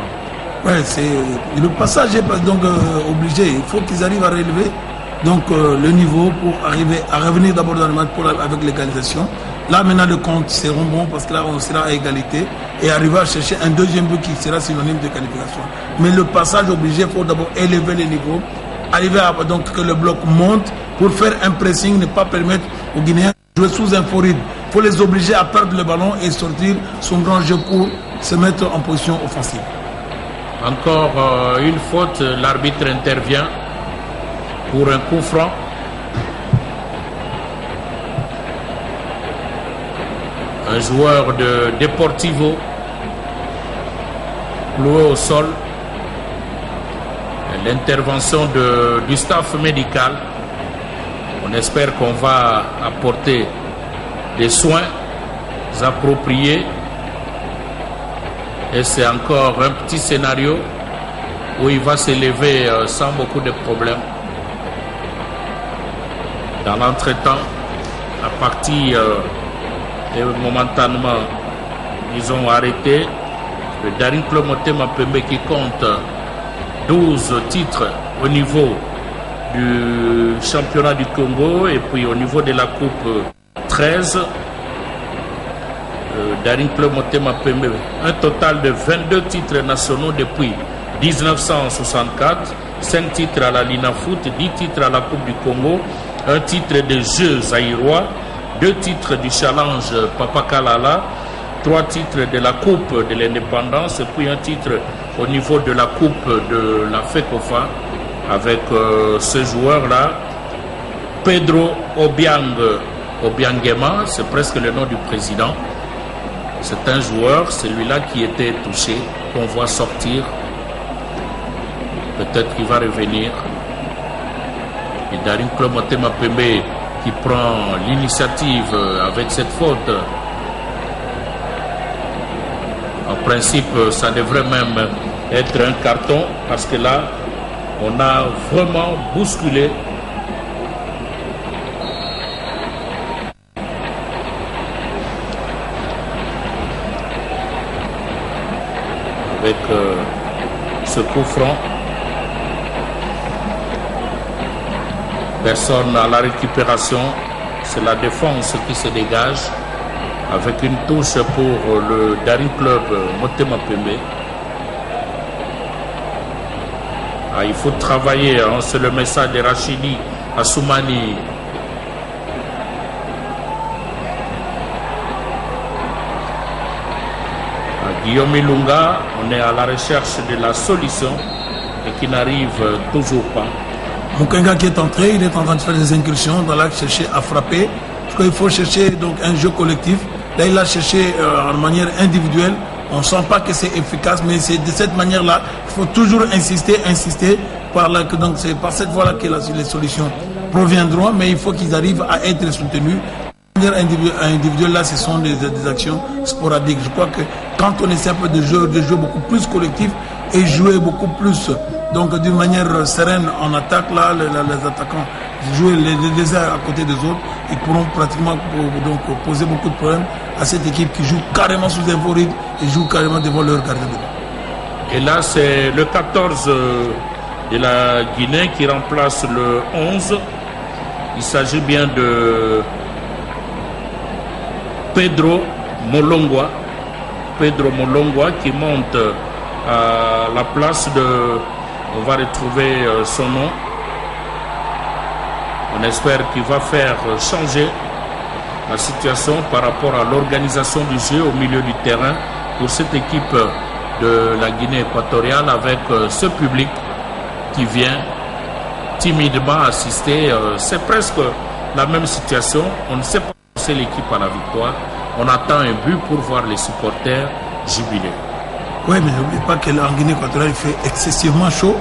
Ouais, le passage est donc obligé. Il faut qu'ils arrivent à relever donc, le niveau pour arriver à revenir d'abord dans le match avec l'égalisation. Là, maintenant, le compte sera bon parce que là, on sera à égalité et arriver à chercher un deuxième but qui sera synonyme de qualification. Mais le passage obligé, il faut d'abord élever les niveaux, arriver à donc que le bloc monte pour faire un pressing, ne pas permettre aux Guinéens de jouer sous un faux rythme. Il faut les obliger à perdre le ballon et sortir son grand jeu pour se mettre en position offensive. Encore une faute, l'arbitre intervient pour un coup franc. Un joueur de Deportivo cloué au sol. L'intervention du staff médical. On espère qu'on va apporter des soins appropriés. Et c'est encore un petit scénario où il va s'élever sans beaucoup de problèmes. Dans l'entretemps, la partie est momentanément, ils ont arrêté. Le Daring-Claude Motema Pembe qui compte 12 titres au niveau du championnat du Congo et puis au niveau de la Coupe 13. Daring-Claude Motema Pembe, un total de 22 titres nationaux depuis 1964, 5 titres à la Lina Foot, 10 titres à la Coupe du Congo, un titre de Jeux zaïrois, 2 titres du Challenge Papa Kalala, 3 titres de la Coupe de l'Indépendance et puis un titre au niveau de la Coupe de la FECOFA avec ce joueur-là, Pedro Obiangema, c'est presque le nom du président. C'est un joueur, celui-là qui était touché, qu'on voit sortir. Peut-être qu'il va revenir. Et Daring-Claude Motema Pembe qui prend l'initiative avec cette faute. En principe, ça devrait même être un carton parce que là, On a vraiment bousculé avec ce coup franc. Personne à la récupération. C'est la défense qui se dégage avec une touche pour le Daring Club Motema Pembe. Il faut travailler, hein, c'est le message de Rachidi Assoumani. Guillaume Ilunga, on est à la recherche de la solution et qui n'arrive toujours pas. Mukenga qui est entré, il est en train de faire des incursions dans l'axe, chercher à frapper. Parce qu'il faut chercher donc un jeu collectif. Là, il a cherché en manière individuelle. On ne sent pas que c'est efficace, mais c'est de cette manière-là. Il faut toujours insister. Donc c'est par cette voie-là que les solutions proviendront, mais il faut qu'ils arrivent à être soutenus. De manière individuelle, là, ce sont des actions sporadiques. Je crois que quand on essaie un peu de jouer beaucoup plus collectif et jouer beaucoup plus, donc d'une manière sereine en attaque, là, les attaquants jouer les uns à côté des autres, ils pourront pratiquement donc poser beaucoup de problèmes à cette équipe qui joue carrément sous un beau rythme et joue carrément devant leur gardien de but. Et là, c'est le 14 de la Guinée qui remplace le 11. Il s'agit bien de Pedro Molongwa. Pedro Molongwa qui monte à la place de... On va retrouver son nom. On espère qu'il va faire changer la situation par rapport à l'organisation du jeu au milieu du terrain pour cette équipe de la Guinée équatoriale avec ce public qui vient timidement assister. C'est presque la même situation. On ne sait pas pousser l'équipe à la victoire. On attend un but pour voir les supporters jubiler. Oui, mais n'oubliez pas qu'en Guinée équatoriale, il fait excessivement chaud.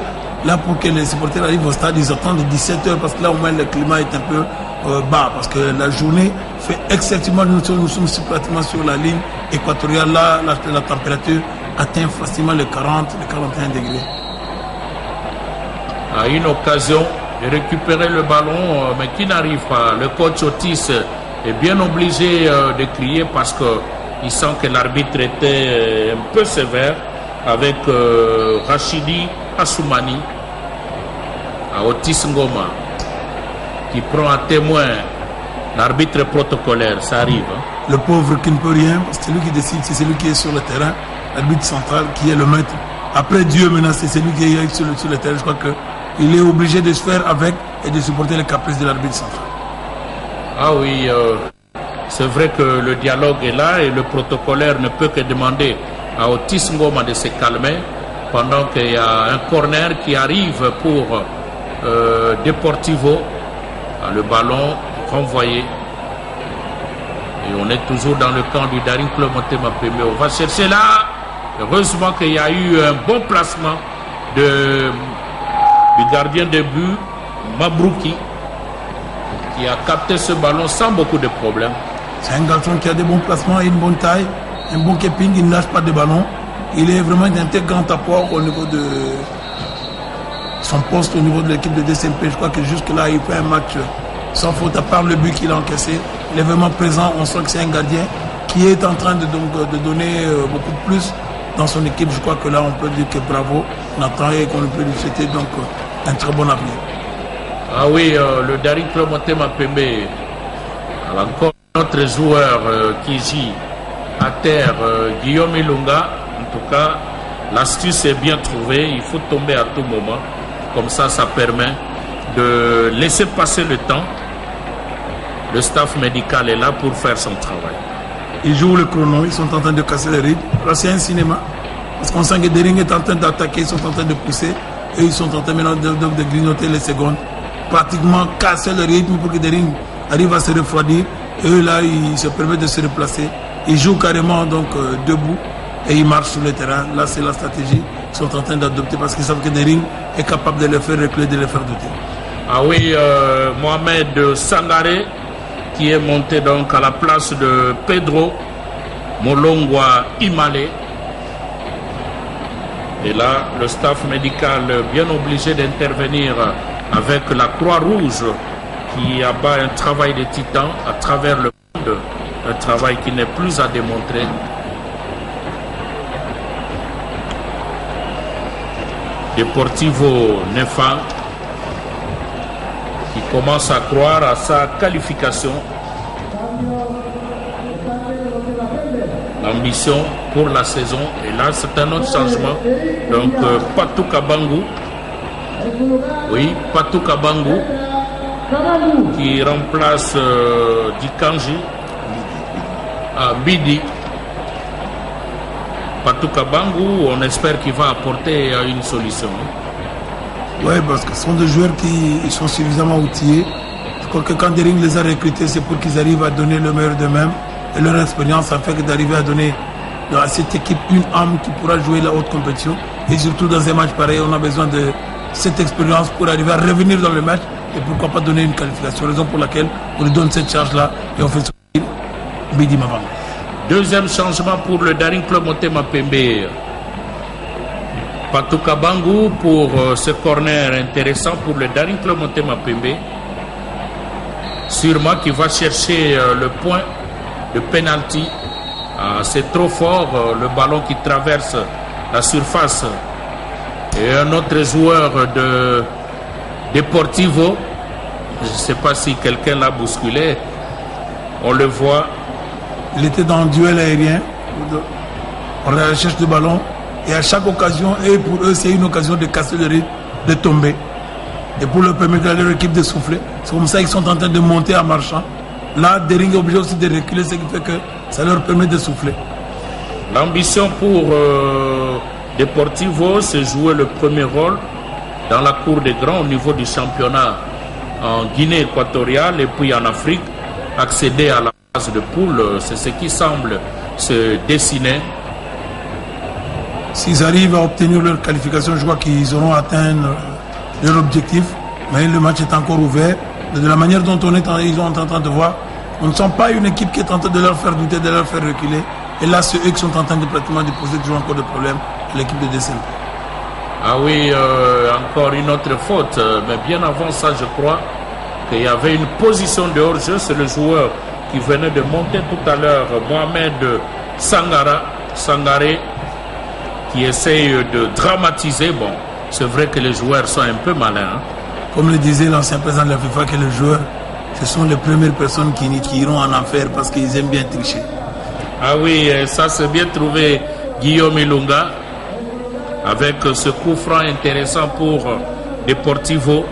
Là, pour que les supporters arrivent au stade, ils attendent 17 h parce que là, au moins, le climat est un peu bas. Parce que la journée fait excessivement, nous sommes pratiquement sur la ligne équatoriale. Là, la température atteint facilement les 40, les 41 degrés. À une occasion de récupérer le ballon, mais qui n'arrive pas. Le coach Otis est bien obligé de crier parce qu'il sent que l'arbitre était un peu sévère avec Rachidi Assoumani à Otis Ngoma qui prend à témoin l'arbitre protocolaire. Ça arrive. Hein? Le pauvre qui ne peut rien, parce que c'est lui qui décide, c'est celui qui est sur le terrain, l'arbitre central qui est le maître. Après Dieu maintenant, c'est celui qui est sur le terrain. Je crois qu'il est obligé de se faire avec et de supporter les caprices de l'arbitre central. Ah oui, c'est vrai que le dialogue est là et le protocolaire ne peut que demander à Otis Ngoma de se calmer pendant qu'il y a un corner qui arrive pour Deportivo. Le ballon renvoyé. Et on est toujours dans le camp du Daring Club Motema Pembe. On va chercher là. Heureusement qu'il y a eu un bon placement du gardien de but, Mabrouki, qui a capté ce ballon sans beaucoup de problèmes. C'est un garçon qui a des bons placements, une bonne taille, un bon keeping, il ne lâche pas de ballon. Il est vraiment d'un très grand apport au niveau de son poste, au niveau de l'équipe de DCMP. Je crois que jusque-là, il fait un match sans faute, à part le but qu'il a encaissé. Il est vraiment présent. On sent que c'est un gardien qui est en train de donner beaucoup plus dans son équipe. Je crois que là, on peut dire que bravo, Nathan, et qu'on peut lui souhaiter donc un très bon avenir. Ah oui, le Daring Club Motema Pembe, encore notre joueur qui gît à terre, Guillaume Ilunga. En tout cas, l'astuce est bien trouvée. Il faut tomber à tout moment. Comme ça, ça permet de laisser passer le temps. Le staff médical est là pour faire son travail. Ils jouent le chrono, ils sont en train de casser le rythme. Là, c'est un cinéma. Parce qu'on sent que Daring est en train d'attaquer, ils sont en train de pousser. Et ils sont en train maintenant de grignoter les secondes. Pratiquement casser le rythme pour que Daring arrive à se refroidir. Et eux, là, ils se permettent de se replacer. Ils jouent carrément donc debout. Et ils marchent sur le terrain. Là, c'est la stratégie qu'ils sont en train d'adopter parce qu'ils savent que Daring est capable de les faire reculer, de les faire douter. Ah oui, Mohamed Sangaré qui est monté donc à la place de Pedro Molongwa Imale. Et là, le staff médical bien obligé d'intervenir avec la Croix-Rouge qui abat un travail de titan à travers le monde, un travail qui n'est plus à démontrer. Deportivo Nefa qui commence à croire à sa qualification. L'ambition pour la saison. Et là, c'est un autre changement. Donc, Patou Kabangu. Oui, Patou Kabangu qui remplace Dikanji. Bidi. Patou Kabangu, on espère qu'il va apporter une solution. Oui, parce que ce sont des joueurs qui sont suffisamment outillés. Je crois que quand Dering les a recrutés, c'est pour qu'ils arrivent à donner le meilleur d'eux-mêmes. Et leur expérience a fait d'arriver à donner à cette équipe une âme qui pourra jouer la haute compétition. Et surtout dans un match pareil, on a besoin de cette expérience pour arriver à revenir dans le match et pourquoi pas donner une qualification. Raison pour laquelle on lui donne cette charge-là et on fait sortir Bidi Mavang. Deuxième changement pour le Daring Club Motema Pembe. Patou Kabangu pour ce corner intéressant pour le Daring Club Motema Pembe. Sûrement qui va chercher le point de penalty. C'est trop fort, le ballon qui traverse la surface. Et un autre joueur de Deportivo, je ne sais pas si quelqu'un l'a bousculé, on le voit. Il était dans un duel aérien, on la recherche de ballon, et à chaque occasion, et pour eux, c'est une occasion de casser le rythme, de tomber, et pour leur permettre à leur équipe de souffler. C'est comme ça qu'ils sont en train de monter en marchant. Là, Dering est obligé aussi de reculer, ce qui fait que ça leur permet de souffler. L'ambition pour Deportivo, c'est jouer le premier rôle dans la cour des grands au niveau du championnat en Guinée équatoriale et puis en Afrique, accéder à la phase de poule, c'est ce qui semble se dessiner. S'ils arrivent à obtenir leur qualification, je crois qu'ils auront atteint leur objectif, mais le match est encore ouvert. De la manière dont ils sont en train de voir, on ne sent pas une équipe qui est en train de leur faire douter, de leur faire reculer. Et là, c'est eux qui sont en train de pratiquement de poser toujours encore des problèmes à l'équipe de DSM. Ah oui, encore une autre faute. Mais bien avant ça, je crois qu'il y avait une position de hors-jeu. C'est le joueur qui venait de monter tout à l'heure, Mohamed Sangaré, qui essaye de dramatiser. Bon, c'est vrai que les joueurs sont un peu malins. Hein. Comme le disait l'ancien président de la FIFA, que les joueurs, ce sont les premières personnes qui iront en enfer parce qu'ils aiment bien tricher. Ah oui, ça c'est bien trouvé Guillaume Ilunga avec ce coup franc intéressant pour Deportivo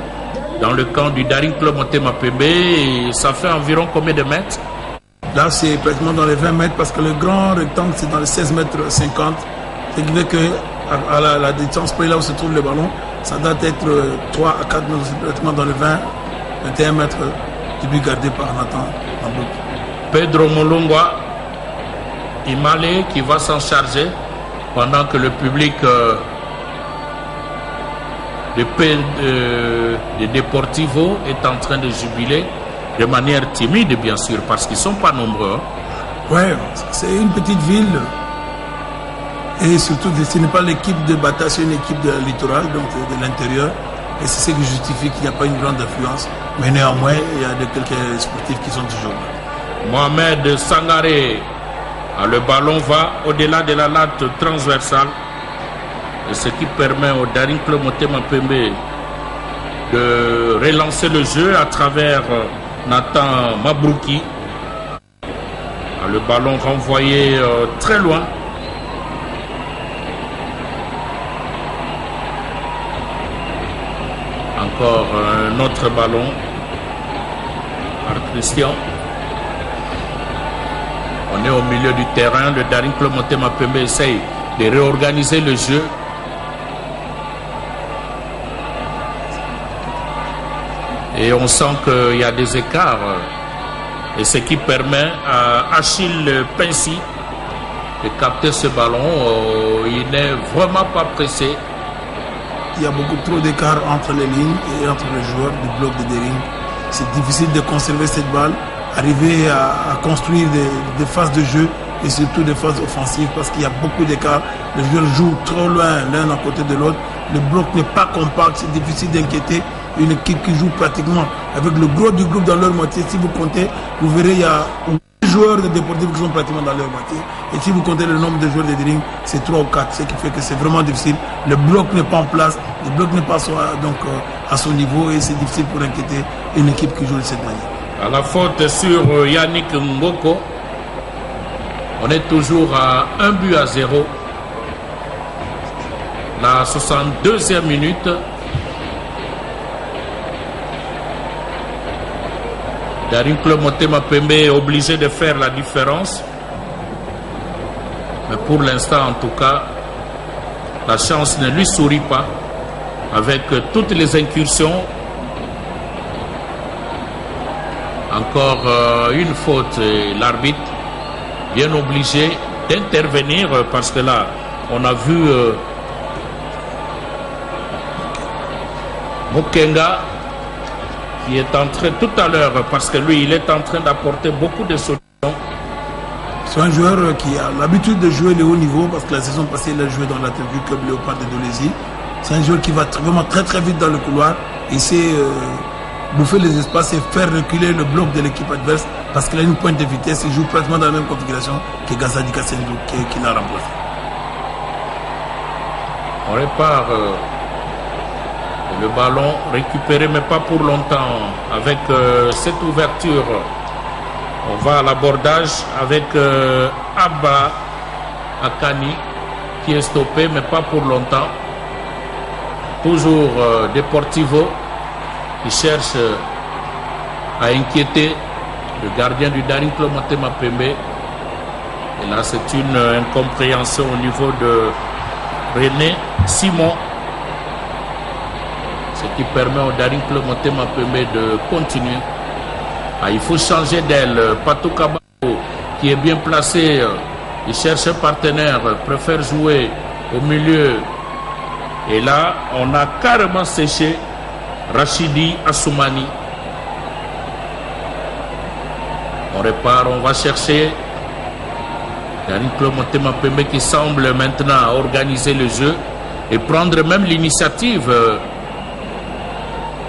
dans le camp du Daring Club Motema Pembe. Et ça fait environ combien de mètres? Là, c'est pratiquement dans les 20 mètres parce que le grand rectangle, c'est dans les 16 mètres 50. Ce qui fait que à la distance près là où se trouve le ballon, ça doit être 3 à 4 mètres, pratiquement dans les 21 mètres du but gardé par Nathan Mabouki. Pedro Molungwa Imale qui va s'en charger pendant que le public de Deportivo est en train de jubiler de manière timide, bien sûr, parce qu'ils ne sont pas nombreux. Oui, c'est une petite ville. Et surtout, ce n'est pas l'équipe de Bata, c'est une équipe de littoral, donc de l'intérieur. Et c'est ce qui justifie qu'il n'y a pas une grande influence. Mais néanmoins, il y a quelques sportifs qui sont toujours là. Mohamed Sangaré, le ballon va au-delà de la latte transversale. Et ce qui permet au Daring Club Motema Pembe de relancer le jeu à travers Nathan Mabouki. Le ballon renvoyé très loin. Encore un autre ballon par Christian. On est au milieu du terrain. Le Daring Club Motema Pembe essaye de réorganiser le jeu. Et on sent qu'il y a des écarts. Et ce qui permet à Achille Pincy de capter ce ballon. Il n'est vraiment pas pressé. Il y a beaucoup trop d'écart entre les lignes et entre les joueurs du bloc de Dering. C'est difficile de conserver cette balle, arriver à construire des phases de jeu et surtout des phases offensives parce qu'il y a beaucoup d'écarts. Les joueurs jouent trop loin l'un à côté de l'autre. Le bloc n'est pas compact, c'est difficile d'inquiéter une équipe qui joue pratiquement avec le gros du groupe dans leur moitié. Si vous comptez, vous verrez, il y a 8 joueurs de Deportivo qui sont pratiquement dans leur moitié. Et si vous comptez le nombre de joueurs de Dering, c'est 3 ou 4, ce qui fait que c'est vraiment difficile. Le bloc n'est pas en place, le bloc n'est pas à son niveau et c'est difficile pour inquiéter une équipe qui joue de cette manière. À la faute sur Yannick Ngoko, on est toujours à 1-0. La 62e minute. Daring Motema Pembe est obligé de faire la différence. Mais pour l'instant, en tout cas, la chance ne lui sourit pas. Avec toutes les incursions. Encore une faute. L'arbitre bien obligé d'intervenir parce que là, on a vu Mukenga qui est en train tout à l'heure, parce que lui, il est en train d'apporter beaucoup de solutions. C'est un joueur qui a l'habitude de jouer le haut niveau parce que la saison passée, il a joué dans l'Atelier Club Léopard de Dolésy. C'est un joueur qui va vraiment très très vite dans le couloir. Il sait bouffer les espaces et faire reculer le bloc de l'équipe adverse parce qu'il a une pointe de vitesse. Il joue pratiquement dans la même configuration que Gazadi Kassendou qui l'a remplacé. On répare le ballon récupéré, mais pas pour longtemps. Avec cette ouverture, on va à l'abordage avec Abba Akani qui est stoppé, mais pas pour longtemps. Toujours Deportivo qui cherche à inquiéter le gardien du Daring Motema Pembe. Et là, c'est une incompréhension au niveau de René Simon. Ce qui permet au Daring Motema Pembe de continuer. Ah, il faut changer d'aile. Patou Kabako, qui est bien placé, il cherche un partenaire, préfère jouer au milieu. Et là, on a carrément séché Rachidi Assoumani. On répare, on va chercher Daring Motema Pembe qui semble maintenant organiser le jeu et prendre même l'initiative.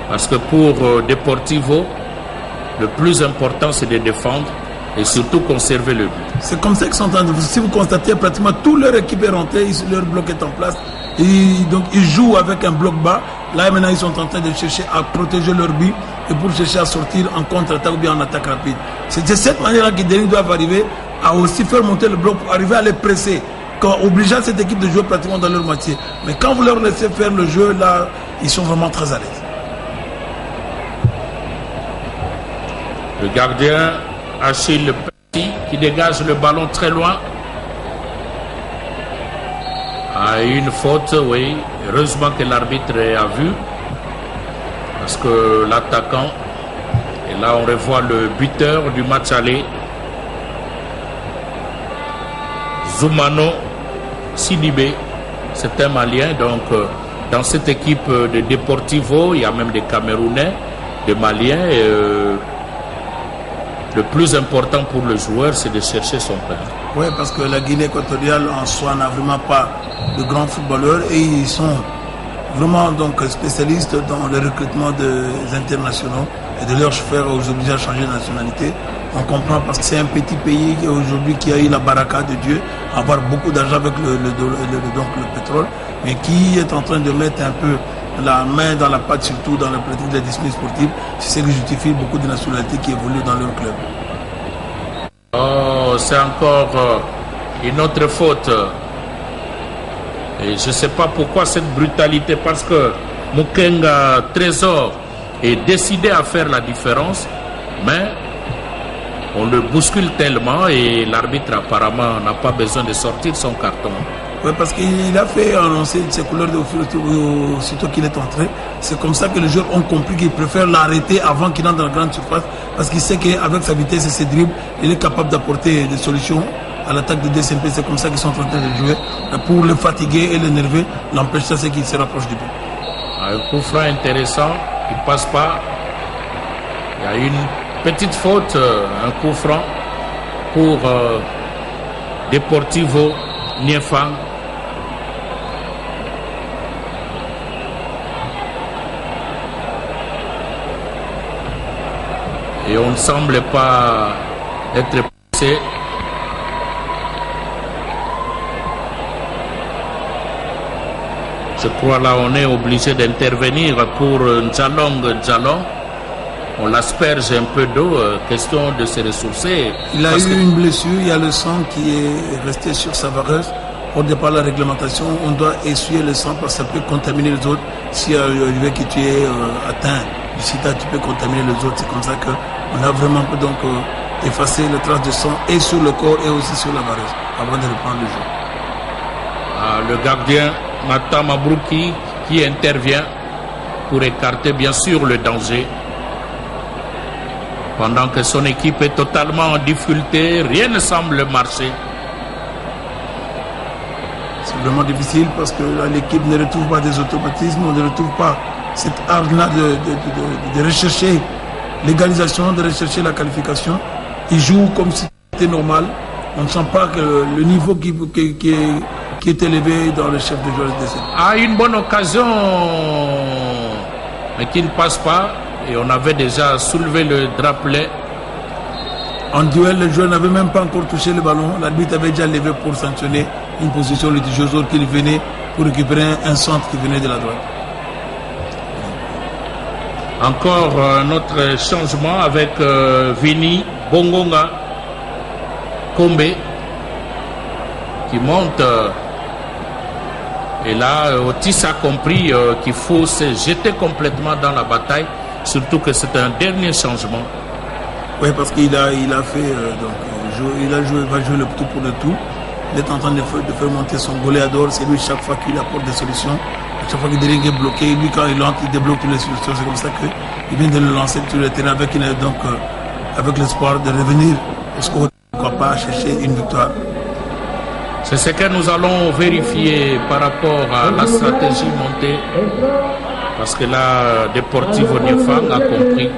Parce que pour Deportivo, le plus important c'est de défendre et surtout conserver le but. C'est comme ça qu'ils sont en train de... Si vous constatez, pratiquement toute leur équipe est rentrée, leur bloc est en place. Et donc ils jouent avec un bloc bas. Là maintenant ils sont en train de chercher à protéger leur but et pour chercher à sortir en contre-attaque ou bien en attaque rapide. C'est de cette manière-là que Dering doivent arriver à aussi faire monter le bloc pour arriver à les presser, obligeant cette équipe de jouer pratiquement dans leur moitié. Mais quand vous leur laissez faire le jeu, là, ils sont vraiment très à l'aise. Le gardien Achille Petit qui dégage le ballon très loin. Ah, une faute, oui. Heureusement que l'arbitre a vu. Parce que l'attaquant, et là on revoit le buteur du match aller, Zoumano Sidibé, c'est un Malien. Donc dans cette équipe de Deportivo, il y a même des Camerounais, des Maliens. Et, le plus important pour le joueur, c'est de chercher son père. Oui, parce que la Guinée équatoriale en soi n'a vraiment pas de grands footballeurs et ils sont vraiment donc spécialistes dans le recrutement des internationaux et de leur faire aujourd'hui à changer de nationalité. On comprend parce que c'est un petit pays aujourd'hui qui a eu la baraka de Dieu, avoir beaucoup d'argent avec le pétrole, mais qui est en train de mettre un peu la main dans la pâte, surtout dans la pratique de la discipline sportive. C'est ce qui justifie beaucoup de nationalités qui évoluent dans leur club. Oh, c'est encore une autre faute. Et je ne sais pas pourquoi cette brutalité, parce que Mukenga Trésor est décidé à faire la différence, mais on le bouscule tellement et l'arbitre apparemment n'a pas besoin de sortir son carton. Oui, parce qu'il a fait annoncer ses couleurs aussitôt qu'il est entré. C'est comme ça que les joueurs ont compris qu'il préfère l'arrêter avant qu'il entre dans la grande surface. Parce qu'il sait qu'avec sa vitesse et ses dribbles, il est capable d'apporter des solutions à l'attaque de DCMP. C'est comme ça qu'ils sont en train de jouer. Pour le fatiguer et l'énerver, l'empêcher, c'est qu'il se rapproche du but. Un coup franc intéressant, il ne passe pas. Il y a une petite faute, un coup franc pour Deportivo Niéphang. Et on ne semble pas être pressé. Je crois là on est obligé d'intervenir pour Njalong Djalon. On l'asperge un peu d'eau, question de se ressourcer. Il a eu une blessure, il y a le sang qui est resté sur sa vareuse. Au départ, la réglementation, on doit essuyer le sang parce que ça peut contaminer les autres. Si arrivé que tu es atteint du sida, tu peux contaminer les autres. C'est comme ça qu'on a vraiment donc effacé les traces de sang et sur le corps et aussi sur la vareuse avant de reprendre le jeu. Ah, le gardien Mata Mabrouki qui intervient pour écarter bien sûr le danger. Pendant que son équipe est totalement en difficulté, rien ne semble marcher. C'est vraiment difficile parce que l'équipe ne retrouve pas des automatismes, on ne retrouve pas cette art-là de rechercher l'égalisation, de rechercher la qualification. Ils jouent comme si c'était normal. On ne sent pas que le niveau qui est élevé dans le chef de joueurs de cette. Ah, une bonne occasion, mais qui ne passe pas. Et on avait déjà soulevé le drapelet. En duel, le joueur n'avait même pas encore touché le ballon. L'arbitre avait déjà levé pour sanctionner une position litigieuse qui venait pour récupérer un centre qui venait de la droite. Encore un autre changement avec Vini Bongonga Kombe qui monte. Et là, Otis a compris qu'il faut se jeter complètement dans la bataille. Surtout que c'est un dernier changement. Oui, parce qu'il a fait va jouer le tout pour le tout. Il est en train de faire monter son goléador. C'est lui chaque fois qu'il apporte des solutions. Chaque fois qu'il est bloqué, lui quand il entre, il débloque toutes les solutions. C'est comme ça qu'il vient de le lancer sur le terrain avec l'espoir de revenir. Est-ce qu'on ne pourra pas chercher une victoire? C'est ce que nous allons vérifier par rapport à la stratégie montée. Parce que là, Deportivo Niéphang a compris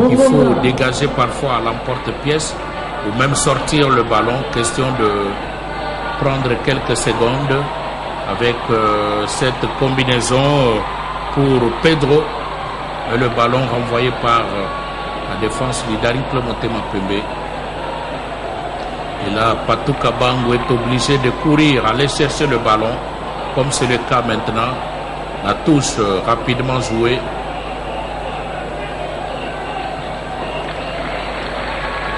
qu'il faut dégager parfois à l'emporte-pièce ou même sortir le ballon. Question de prendre quelques secondes avec cette combinaison pour Pedro. Et le ballon renvoyé par la défense d'Idari Motema Pembe. Et là, Patou Kabango est obligé de courir, aller chercher le ballon, comme c'est le cas maintenant. La touche rapidement jouée.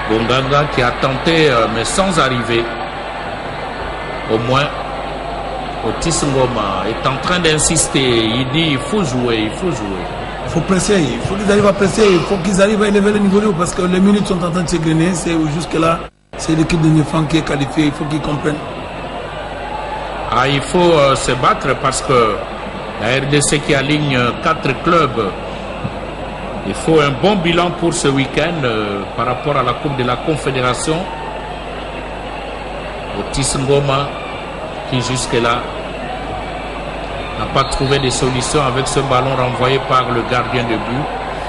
Bonganga qui a tenté, mais sans arriver. Au moins, Otis Ngoma est en train d'insister. Il dit il faut jouer, il faut jouer. Il faut presser, il faut qu'ils arrivent à presser, il faut qu'ils arrivent à élever le niveau parce que les minutes sont en train de s'égrener. Jusque-là, c'est l'équipe de Niéphang qui est qualifiée, il faut qu'ils comprennent. Ah, il faut se battre parce que la RDC qui aligne 4 clubs, il faut un bon bilan pour ce week-end par rapport à la Coupe de la Confédération. Otis Ngoma qui jusque-là n'a pas trouvé de solution avec ce ballon renvoyé par le gardien de but.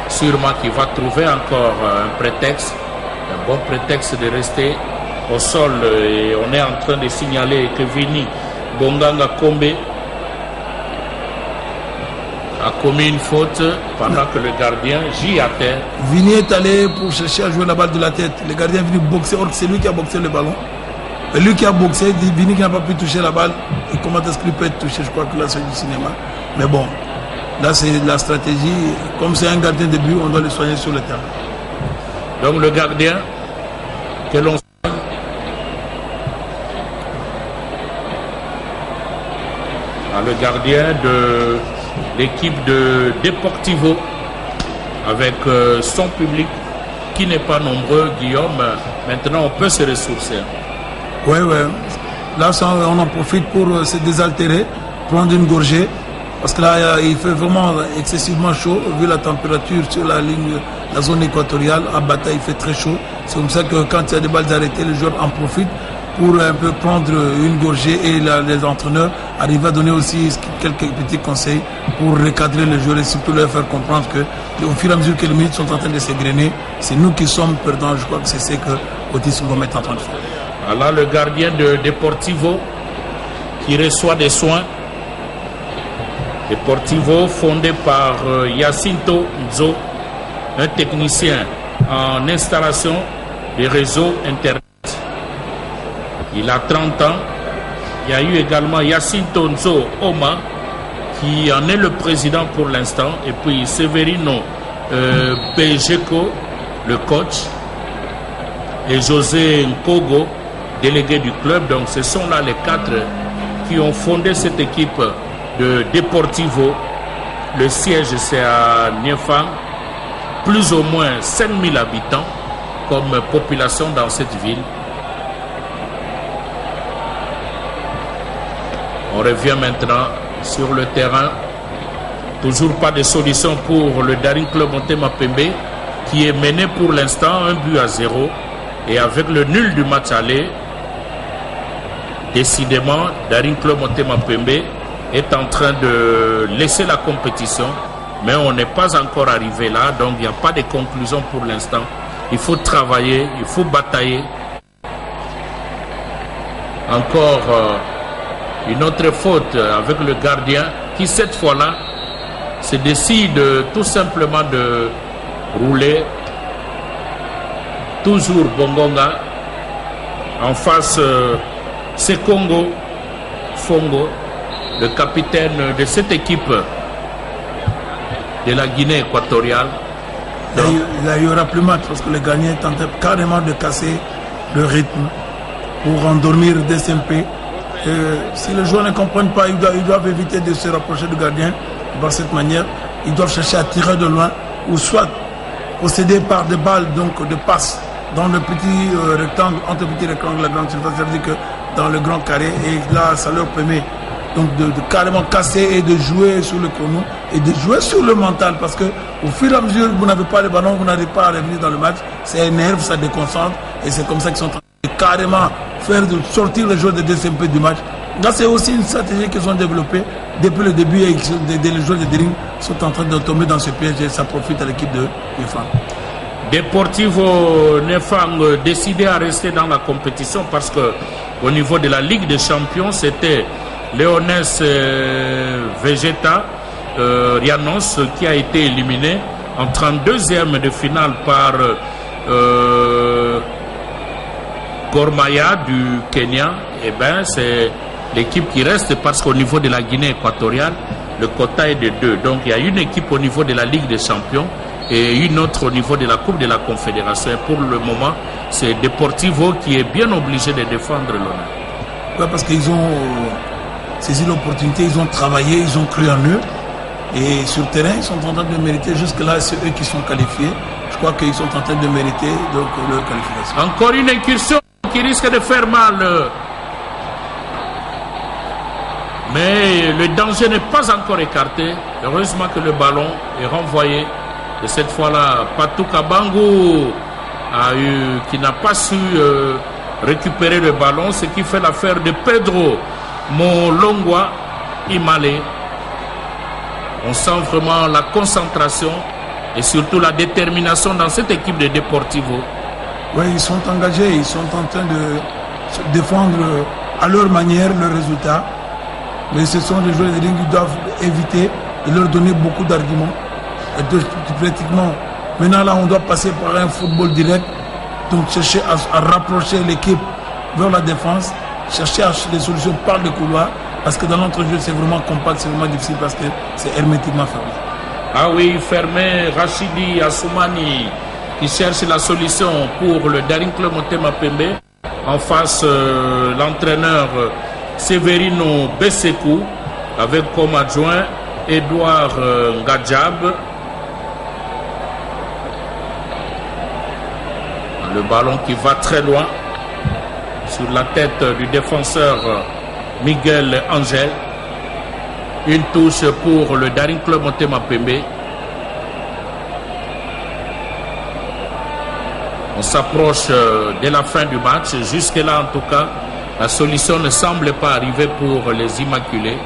Sûrement qu'il va trouver encore un prétexte, un bon prétexte de rester au sol. Et on est en train de signaler que Vini Bonganga Kombe a commis une faute pendant que le gardien gît à terre. Vini est allé pour chercher à jouer la balle de la tête. Le gardien est venu boxer, or c'est lui qui a boxé le ballon. Et lui qui a boxé, dit Vini qui n'a pas pu toucher la balle. Et comment est-ce qu'il peut être touché? Je crois que là c'est du cinéma. Mais bon, là c'est la stratégie. Comme c'est un gardien de but, on doit le soigner sur le terrain. Donc le gardien que l'on soigne. Le gardien de l'équipe de Deportivo avec son public qui n'est pas nombreux, Guillaume. Maintenant, on peut se ressourcer. Oui. Là, on en profite pour se désaltérer, prendre une gorgée. Parce que là, il fait vraiment excessivement chaud, vu la température sur la ligne, la zone équatoriale. À bataille, il fait très chaud. C'est comme ça que quand il y a des balles arrêtées, les joueurs en profitent pour un peu prendre une gorgée et les entraîneurs arrivent à donner aussi quelques petits conseils pour recadrer les joueurs et surtout leur faire comprendre que au fur et à mesure que les minutes sont en train de s'égrener, c'est nous qui sommes perdants. Je crois que c'est ce que Otis Ngoma est en train de faire. Voilà le gardien de Deportivo qui reçoit des soins. Deportivo fondé par Jacinto Nzo, un technicien en installation des réseaux Internet. Il a 30 ans. Il y a eu également Jacinto Nzo Oma qui en est le président pour l'instant. Et puis Severino Bejeko, le coach. Et José Nkogo, délégué du club. Donc ce sont là les 4 qui ont fondé cette équipe de Deportivo. Le siège c'est à Niefang. Plus ou moins 5000 habitants comme population dans cette ville. On revient maintenant sur le terrain. Toujours pas de solution pour le Daring Club Motema Pembe qui est mené pour l'instant 1-0. Et avec le nul du match aller, décidément, Daring Club Motema Pembe est en train de laisser la compétition. Mais on n'est pas encore arrivé là, donc il n'y a pas de conclusion pour l'instant. Il faut travailler, il faut batailler. Encore une autre faute avec le gardien qui cette fois-là se décide tout simplement de rouler. Toujours Bongonga. En face, c'est Congo Fongo, le capitaine de cette équipe de la Guinée équatoriale. Il y aura plus match parce que le gardien tentait carrément de casser le rythme pour endormir DSMP. Si les joueurs ne comprennent pas, ils doivent éviter de se rapprocher du gardien. De cette manière, ils doivent chercher à tirer de loin ou soit posséder par des balles, donc de passes dans le petit rectangle, entre le petit rectangle et la grande surface. Ça veut dire que dans le grand carré, et là, ça leur permet donc de carrément casser et de jouer sur le chrono et de jouer sur le mental, parce que au fur et à mesure que vous n'avez pas le ballon, vous n'arrivez pas à revenir dans le match, ça énerve, ça déconcentre, et c'est comme ça qu'ils sont en train de carrément faire sortir les joueurs de DSMP du match. Là, c'est aussi une stratégie qu'ils ont développée depuis le début, et les joueurs de Daring sont en train de tomber dans ce piège et ça profite à l'équipe de Niefang. Deportivo Niefang décidé à rester dans la compétition parce que au niveau de la Ligue des Champions, c'était Leones Vegeta Rianos qui a été éliminé en 32e de finale par Gormaya du Kenya. Et bien c'est l'équipe qui reste parce qu'au niveau de la Guinée équatoriale, le quota est de 2. Donc il y a une équipe au niveau de la Ligue des Champions et une autre au niveau de la Coupe de la Confédération. Et pour le moment, c'est Deportivo qui est bien obligé de défendre l'honneur. Ouais, parce qu'ils ont saisi l'opportunité, ils ont travaillé, ils ont cru en eux. Et sur le terrain, ils sont en train de mériter. Jusque-là, c'est eux qui sont qualifiés. Je crois qu'ils sont en train de mériter donc, leur qualification. Encore une incursion qui risque de faire mal. Mais le danger n'est pas encore écarté. Heureusement que le ballon est renvoyé. Et cette fois-là, Patou Kabangu qui n'a pas su récupérer le ballon, ce qui fait l'affaire de Pedro Molongwa Imale. On sent vraiment la concentration et surtout la détermination dans cette équipe de Deportivo. Oui, ils sont engagés, ils sont en train de se défendre à leur manière le résultat. Mais ce sont les joueurs de Daring qui doivent éviter de leur donner beaucoup d'arguments. Pratiquement, maintenant là, on doit passer par un football direct. Donc chercher à rapprocher l'équipe vers la défense, chercher des solutions par le couloir. Parce que dans notre jeu, c'est vraiment compact, c'est vraiment difficile parce que c'est hermétiquement fermé. Ah oui, fermé. Rachidi Assoumani qui cherche la solution pour le Daring Club Motema Pembe. En face, l'entraîneur Severino Bessekou avec comme adjoint Edouard Ngadjab. Le ballon qui va très loin sur la tête du défenseur Miguel Angel. Une touche pour le Daring Club Motema Pembe. On s'approche de la fin du match. Jusque-là, en tout cas, la solution ne semble pas arriver pour les Immaculés,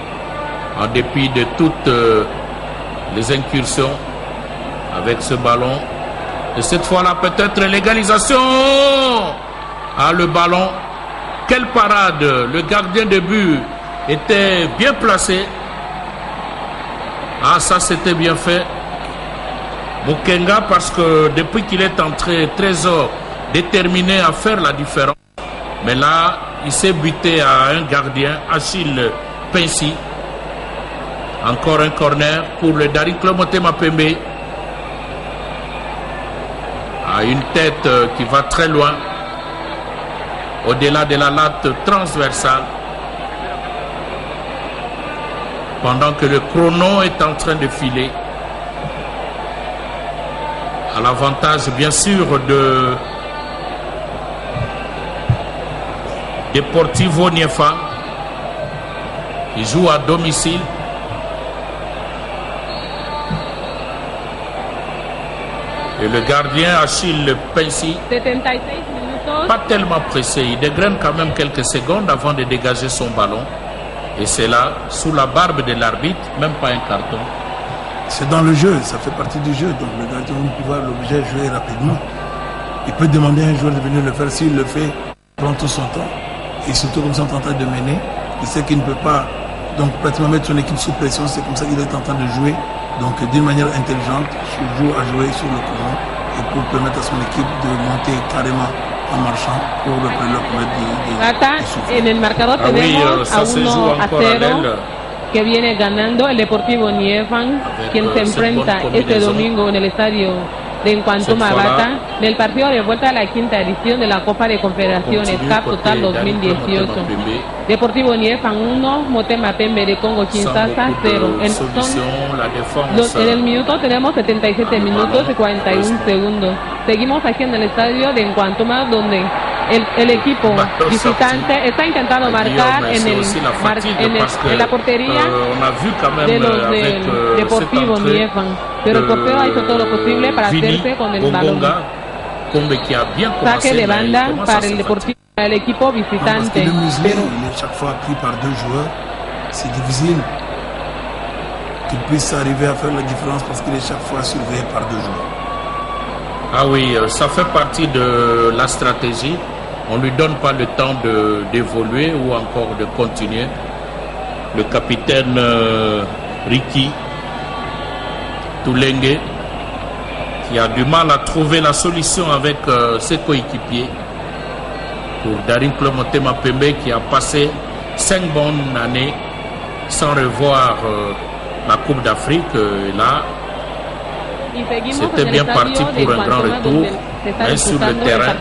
en dépit de toutes les incursions avec ce ballon. Et cette fois-là, peut-être l'égalisation. Ah, le ballon Quelle parade! Le gardien de but était bien placé. Ah, ça c'était bien fait. Mukenga, parce que depuis qu'il est entré, Trésor déterminé à faire la différence. Mais là, il s'est buté à un gardien, Achille Pensi. Encore un corner pour le Daring Club Motema Pembe. À une tête qui va très loin, au-delà de la latte transversale. Pendant que le chrono est en train de filer. À l'avantage, bien sûr, de Deportivo Niefa, qui joue à domicile. Et le gardien Achille Pensi, 76 minutos. pas tellement pressé, il dégraine quand même quelques secondes avant de dégager son ballon. Et c'est là, sous la barbe de l'arbitre, même pas un carton. C'est dans le jeu, ça fait partie du jeu. Donc le gardien va pouvoir l'obliger à jouer rapidement. Il peut demander à un joueur de venir le faire. S'il le fait, il prend tout son temps. Et surtout comme ça, en train de mener. Il sait qu'il ne peut pas donc pratiquement mettre son équipe sous pression. C'est comme ça qu'il est en train de jouer. Donc d'une manière intelligente, à jouer sur le chrono et pour permettre à son équipe de monter carrément en marchant pour leur permettre de en el marcador tenemos a 1-0 que viene ganando el Deportivo Niefan, quien se enfrenta este domingo en el estadio de Encuantuma Bata, del partido de vuelta a la quinta edición de la Copa de Confederaciones CAF Total 2018. Deportivo Niefan 1, Motema Pembe de Congo Kinshasa 0. En el minuto tenemos 77 minutos y 41 segundos. Seguimos aquí en el estadio de Encuantuma, donde el equipo visitante está intentando marcar en la portería de los del Deportivo Niefan, pero el portero ha hecho todo lo posible para hacerse con el balón. Saque de banda para el Deportivo, para el equipo visitante. Pero il est chaque fois pris par deux joueurs, c'est difficile qu'il puisse arriver à faire la différence parce qu'il est chaque fois surveillé par deux joueurs. Ah oui, ça fait partie de la stratégie. On ne lui donne pas le temps d'évoluer ou encore de continuer. Le capitaine Ricky Toulenge, qui a du mal à trouver la solution avec ses coéquipiers. Pour Daring Club Motema Pembe, qui a passé 5 bonnes années sans revoir la Coupe d'Afrique. Là, c'était bien parti pour un grand retour. Mais sur le terrain,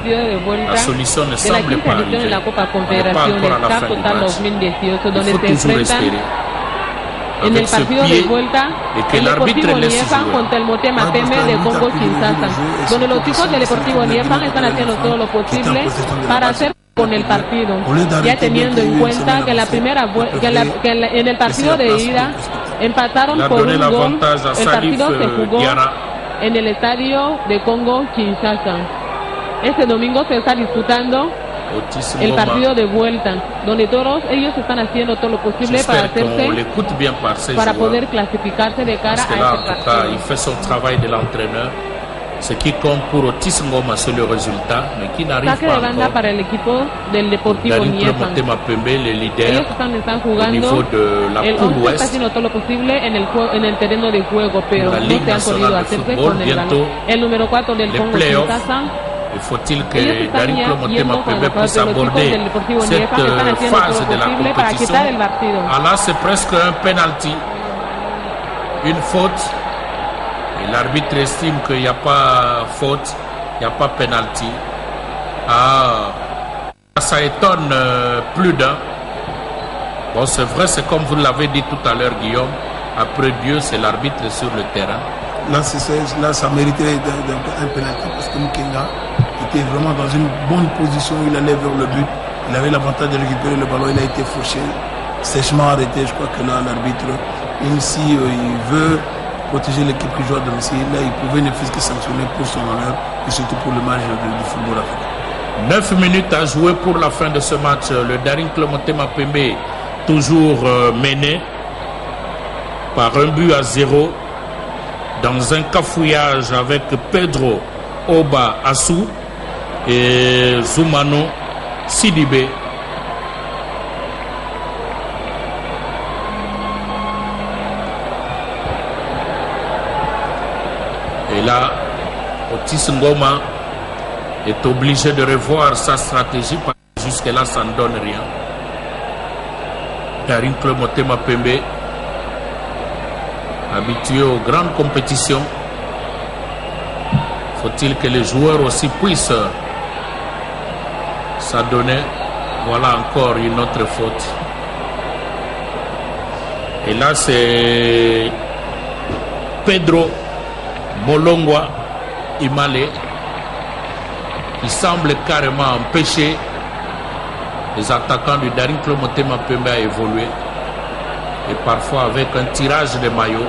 la solution ne semble pas arriver. On n'est pas encore à la fin du match. Il faut toujours espérer. En el partido de vuelta, el Deportivo Niefan contra el Motema Pembe de Congo Kinshasa, donde los chicos del Deportivo Niefan están haciendo todo lo posible para hacer con el partido, ya teniendo en cuenta que en el partido de ida empataron por un gol. El partido se jugó en el estadio de Congo Kinshasa. Este domingo se está disputando el partido de vuelta, donde todos ellos están haciendo todo lo posible para poder clasificarse de cara a este partido. Il fait son travail de l'entraîneur. Ce qui compte pour Otis Ngoma, c'est le résultat, mais qui n'arrive Saque pas de banda encore. para el equipo del Deportivo Niefan. Ellos están jugando, el 11 está haciendo todo lo posible en el terreno de juego, pero no se han podido hacerse con el balón. El número 4 del Congo Kinshasa. Faut-il que Daring Club Motema Pembe puisse aborder cette phase de la compétition? Ah là, c'est presque un penalty, une faute. Et l'arbitre estime qu'il n'y a pas faute, il n'y a pas penalty. Ah, ça étonne plus d'un. Bon, c'est vrai, c'est comme vous l'avez dit tout à l'heure, Guillaume. Après Dieu, c'est l'arbitre sur le terrain. Là, ça mériterait un penalty parce que Mukenga était vraiment dans une bonne position. Il allait vers le but. Il avait l'avantage de récupérer le ballon. Il a été fauché, sèchement arrêté. Je crois que là, l'arbitre, même si il veut protéger l'équipe qui joue à domicile, là, il pouvait ne fût que sanctionner pour son honneur et surtout pour le match du football africain. 9 minutes à jouer pour la fin de ce match. Le Daring Club Motema Pembe toujours mené par 1-0 dans un cafouillage avec Pedro Oba Assou et Zoumano Sidibé là, Otis Ngoma est obligé de revoir sa stratégie parce que jusque-là, ça ne donne rien. Daring Club Motema Pembe, habitué aux grandes compétitions, faut-il que les joueurs aussi puissent s'adonner. Voilà encore une autre faute. Et là, c'est Pedro Molongwa Imale qui semble carrément empêcher les attaquants du Daring Club Motema Pembe à évoluer. Et parfois avec un tirage de maillot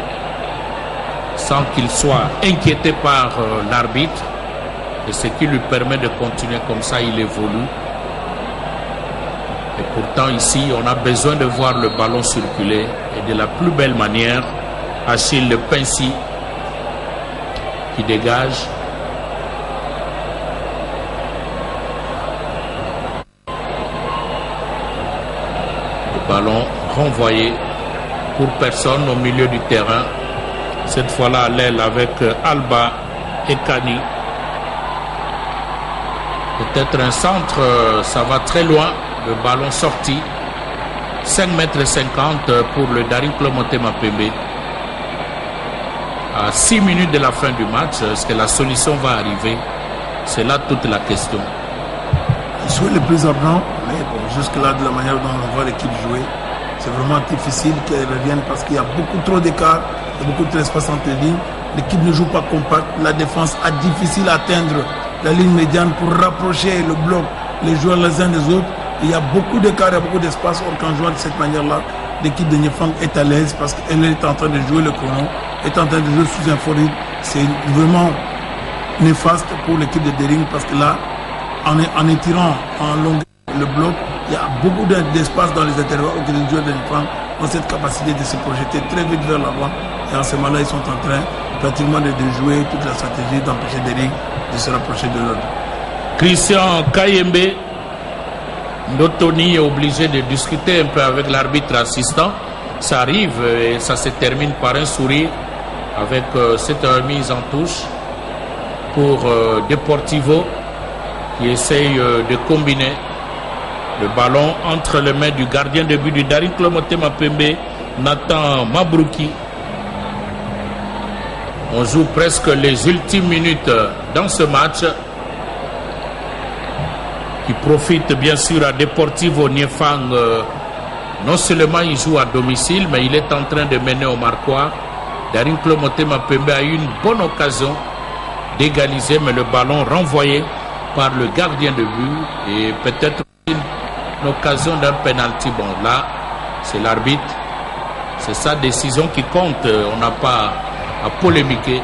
sans qu'il soit inquiété par l'arbitre. Et ce qui lui permet de continuer comme ça, il évolue. Et pourtant ici, on a besoin de voir le ballon circuler. Et de la plus belle manière, Achille Le Pincy qui dégage. Le ballon renvoyé pour personne au milieu du terrain. Cette fois-là à l'aile avec Alba et Kani. Peut-être un centre, ça va très loin. Le ballon sorti. 5,50 m pour le Daring Club Motema Pembe. À 6 minutes de la fin du match, est-ce que la solution va arriver? C'est là toute la question. Je suis le plus ardent, mais bon, jusque-là, de la manière dont on voit l'équipe jouer, c'est vraiment difficile qu'elle revienne parce qu'il y a beaucoup trop d'écart, il y a beaucoup trop d'espace entre les lignes. L'équipe ne joue pas compact. La défense a difficile à atteindre la ligne médiane pour rapprocher le bloc, les joueurs les uns des autres. Il y a beaucoup d'écart, il y a beaucoup d'espace. Or, quand jouant de cette manière-là, l'équipe de Niefang est à l'aise parce qu'elle est en train de jouer le chrono, est en train de jouer sous un fort rythme. C'est vraiment néfaste pour l'équipe de Daring parce que là, en étirant en longueur le bloc, il y a beaucoup d'espace dans les intervalles où les joueurs de Niefang ont cette capacité de se projeter très vite vers l'avant. Et en ce moment-là, ils sont en train pratiquement de jouer toute la stratégie d'empêcher Daring de se rapprocher de l'autre. Christian Kayembe, Notoni est obligé de discuter un peu avec l'arbitre assistant. Ça arrive et ça se termine par un sourire avec cette remise en touche pour Deportivo qui essaye de combiner le ballon entre les mains du gardien de but du Daring Club Motema Pembe, Nathan Mabrouki. On joue presque les ultimes minutes dans ce match qui profite bien sûr à Deportivo Niefang. Non seulement il joue à domicile, mais il est en train de mener au Marquois. Daring Club Motema Pembe a eu une bonne occasion d'égaliser, mais le ballon renvoyé par le gardien de but et peut-être une occasion d'un penalty. Bon, là, c'est l'arbitre. C'est sa décision qui compte. On n'a pas à polémiquer.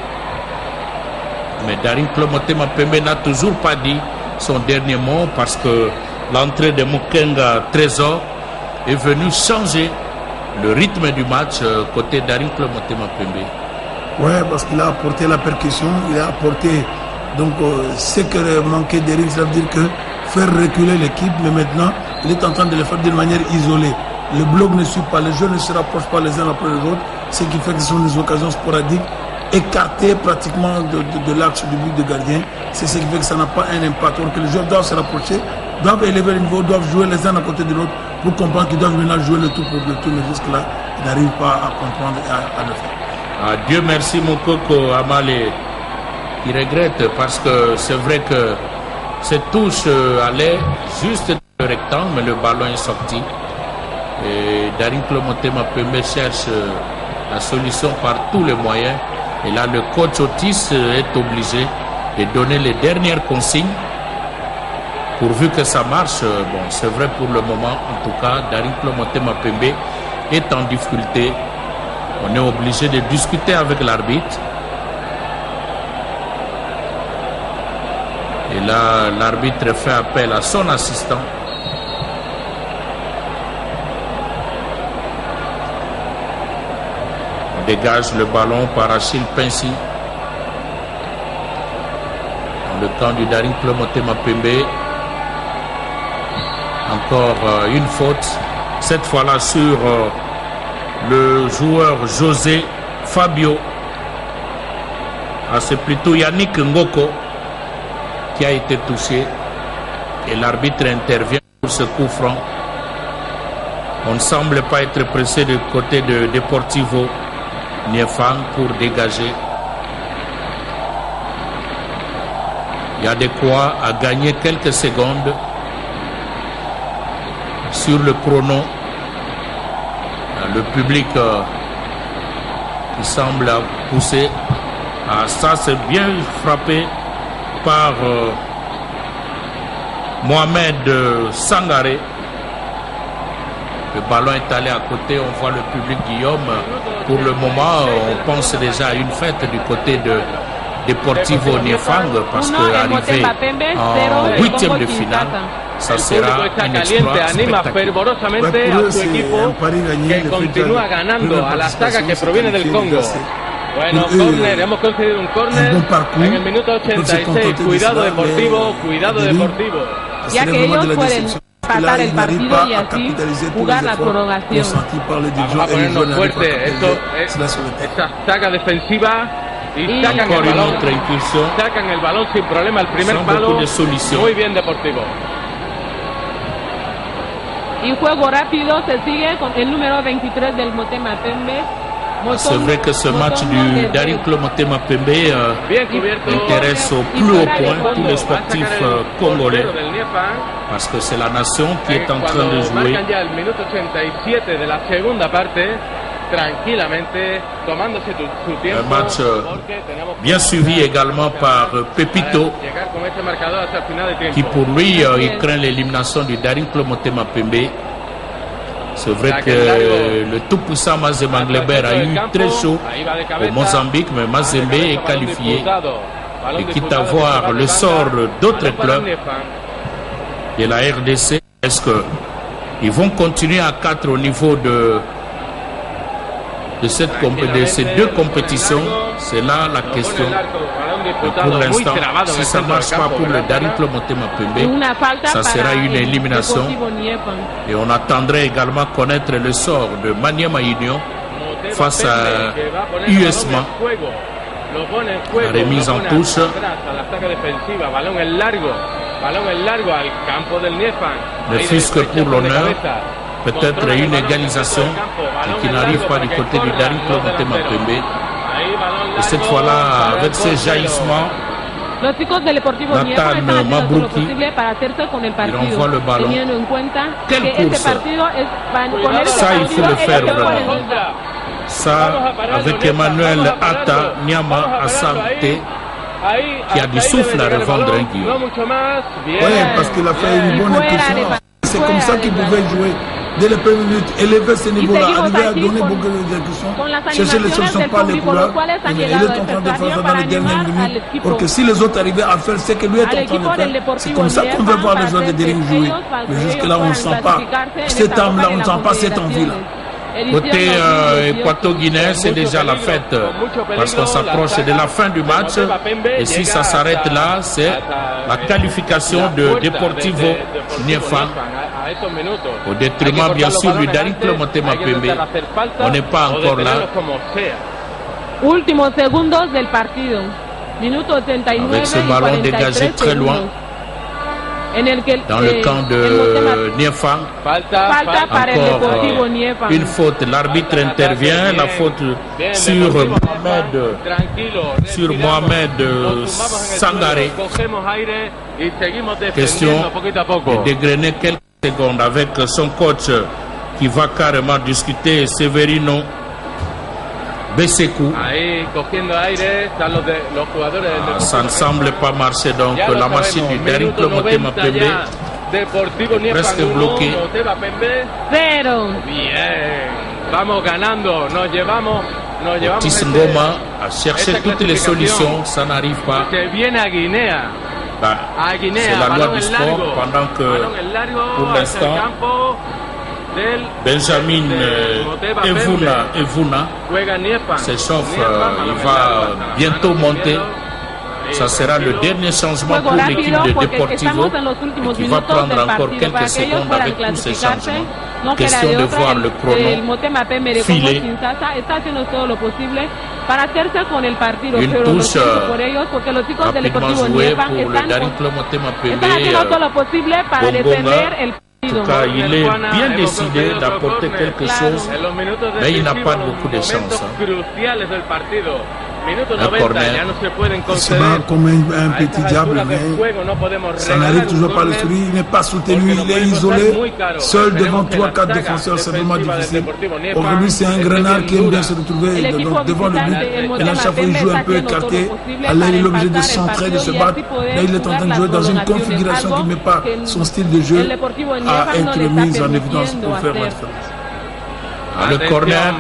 Mais Daring Club Motema Pembe n'a toujours pas dit son dernier mot parce que l'entrée de Mukenga Trésor est venue changer le rythme du match côté Daring Club Motema Pembe. Ouais, parce qu'il a apporté la percussion, il a apporté donc ce que manquait Daring, ça veut dire que faire reculer l'équipe, mais maintenant il est en train de le faire d'une manière isolée. Le bloc ne suit pas, les joueurs ne se rapprochent pas les uns après les autres, ce qui fait que ce sont des occasions sporadiques, écartées pratiquement de l'axe du but de gardien. C'est ce qui fait que ça n'a pas un impact. Alors que les joueurs doivent se rapprocher, doivent élever le niveau, doivent jouer les uns à côté de l'autre pour comprendre qu'ils doivent maintenant jouer le tout pour le tout, mais jusque-là, ils n'arrivent pas à comprendre et à le faire. Dieu merci mon coco Amale, qui regrette parce que c'est vrai que cette touche allait juste dans le rectangle, mais le ballon est sorti. Et Daring Club Motema Pembe cherche la solution par tous les moyens. Et là, le coach Otis est obligé de donner les dernières consignes pourvu que ça marche. Bon, c'est vrai pour le moment, en tout cas, Daring Club Motema Pembe est en difficulté. On est obligé de discuter avec l'arbitre. Et là, l'arbitre fait appel à son assistant. On dégage le ballon par Achille Pincy. Dans le camp du Daring Club Motema Pembe. Encore une faute. Cette fois-là sur le joueur José Fabio. Ah, c'est plutôt Yannick Ngoko qui a été touché et l'arbitre intervient pour ce coup franc. On ne semble pas être pressé du côté de Deportivo Niéphang pour dégager. Il y a de quoi à gagner quelques secondes sur le chrono. Le public qui semble pousser. Ah, ça c'est bien frappé par Mohamed Sangaré. Le ballon est allé à côté, on voit le public Guillaume. Pour le moment, on pense déjà à une fête du côté de Deportivo Niéphang parce qu'arriver en 8e de finale, ça sera un exploit spectaculaire. Bueno, córner, hemos concedido un córner en el minuto 86. Cuidado Deportivo, cuidado Deportivo. Ya que ellos pueden empatar el partido y así jugar la prolongación. Vamos a ponernos fuerte. Esto es esta saga defensiva y sacan el balón. Sacan el balón sin problema. El primer palo. Muy bien Deportivo. Y juego rápido se sigue con el número 23 del Motema Pembe. C'est vrai que ce match du Daring Club Motema Pembe intéresse au plus haut point tous les sportifs congolais parce que c'est la nation qui est en train de jouer. Un match bien suivi également par Pepito qui pour lui il craint l'élimination du Daring Club Motema Pembe. C'est vrai que le tout-puissant Mazembe Anglebert a eu très chaud au Mozambique, mais Mazembe est qualifié et quitte à voir le sort d'autres clubs de la RDC. Est-ce qu'ils vont continuer à 4 au niveau de ces deux compétitions? C'est là la question. Pour l'instant, si ça ne marche pas pour le Daring Club Motema Pembe, ça sera une élimination. Et on attendrait également connaître le sort de Maniema Union face à USMA. La remise en touche. Ne fût-ce que pour l'honneur, peut-être une égalisation qui n'arrive pas du côté du Daring Club Motema Pembe. Et cette fois-là, avec ces jaillissements, Nathan Mabrouki, il envoie le ballon. Quelle course! Ça, il faut le faire vraiment. Ça, avec Emmanuel Atta, Nyama Asante, qui a du souffle à revendre un Guillaume. Oui, parce qu'il a fait une bonne impulsion. C'est comme ça qu'il pouvait jouer. Dès les premières minutes, élever ce niveau-là, arriver à donner beaucoup d'exécutions, chercher les solutions par les couleurs. Il est en train de faire ça dans les dernières minutes pour que si les autres arrivaient à faire ce que lui est en train de faire, c'est comme ça qu'on veut voir les joueurs de Daring jouer. Mais jusque-là, on ne sent pas cette âme-là, on ne sent pas cette envie-là. Côté équato-guinéen, c'est déjà la fête parce qu'on s'approche de la fin du match et si ça s'arrête là, c'est la qualification de Deportivo Niéphang au détriment bien sûr du Daring Club Motema Pembe. On n'est pas encore là. Últimos segundos del partido. Minuto 89 avec ce ballon dégagé très loin. Dans le camp de Niéphang, encore une faute. L'arbitre intervient, la faute sur Mohamed Sangaré. Question de dégrainer quelques secondes avec son coach qui va carrément discuter, Severino Bessekou. Ça ne semble pas marcher, donc la machine du Daring Club Motema Pembe est presque bloquée. Otis Ngoma a cherché toutes les solutions, ça n'arrive pas. C'est la loi du sport, pendant que pour l'instant Benjamin Evuna s'échauffe, il va bientôt monter. Ça sera le dernier changement pour l'équipe de Deportivo qui va prendre encore quelques secondes avec tous ces changements. Question de voir le chrono filer. Une touche rapidement jouée pour le Daring Club Motema Pembe. En tout cas, il est bien décidé d'apporter quelque chose, mais il n'a pas beaucoup de chance. Un corner. Il se bat comme un petit diable, mais ça n'arrive toujours pas à le sourire. Il n'est pas soutenu, il est isolé, seul devant 3-4 défenseurs, c'est vraiment difficile. Aujourd'hui, c'est un Grenard qui aime bien se retrouver devant le but. Et là, chaque fois, il joue un peu écarté. Alors, il est obligé de centrer, de se battre. Là, il est en train de jouer dans une configuration qui ne met pas son style de jeu à être mise en évidence pour faire la différence. Le corner.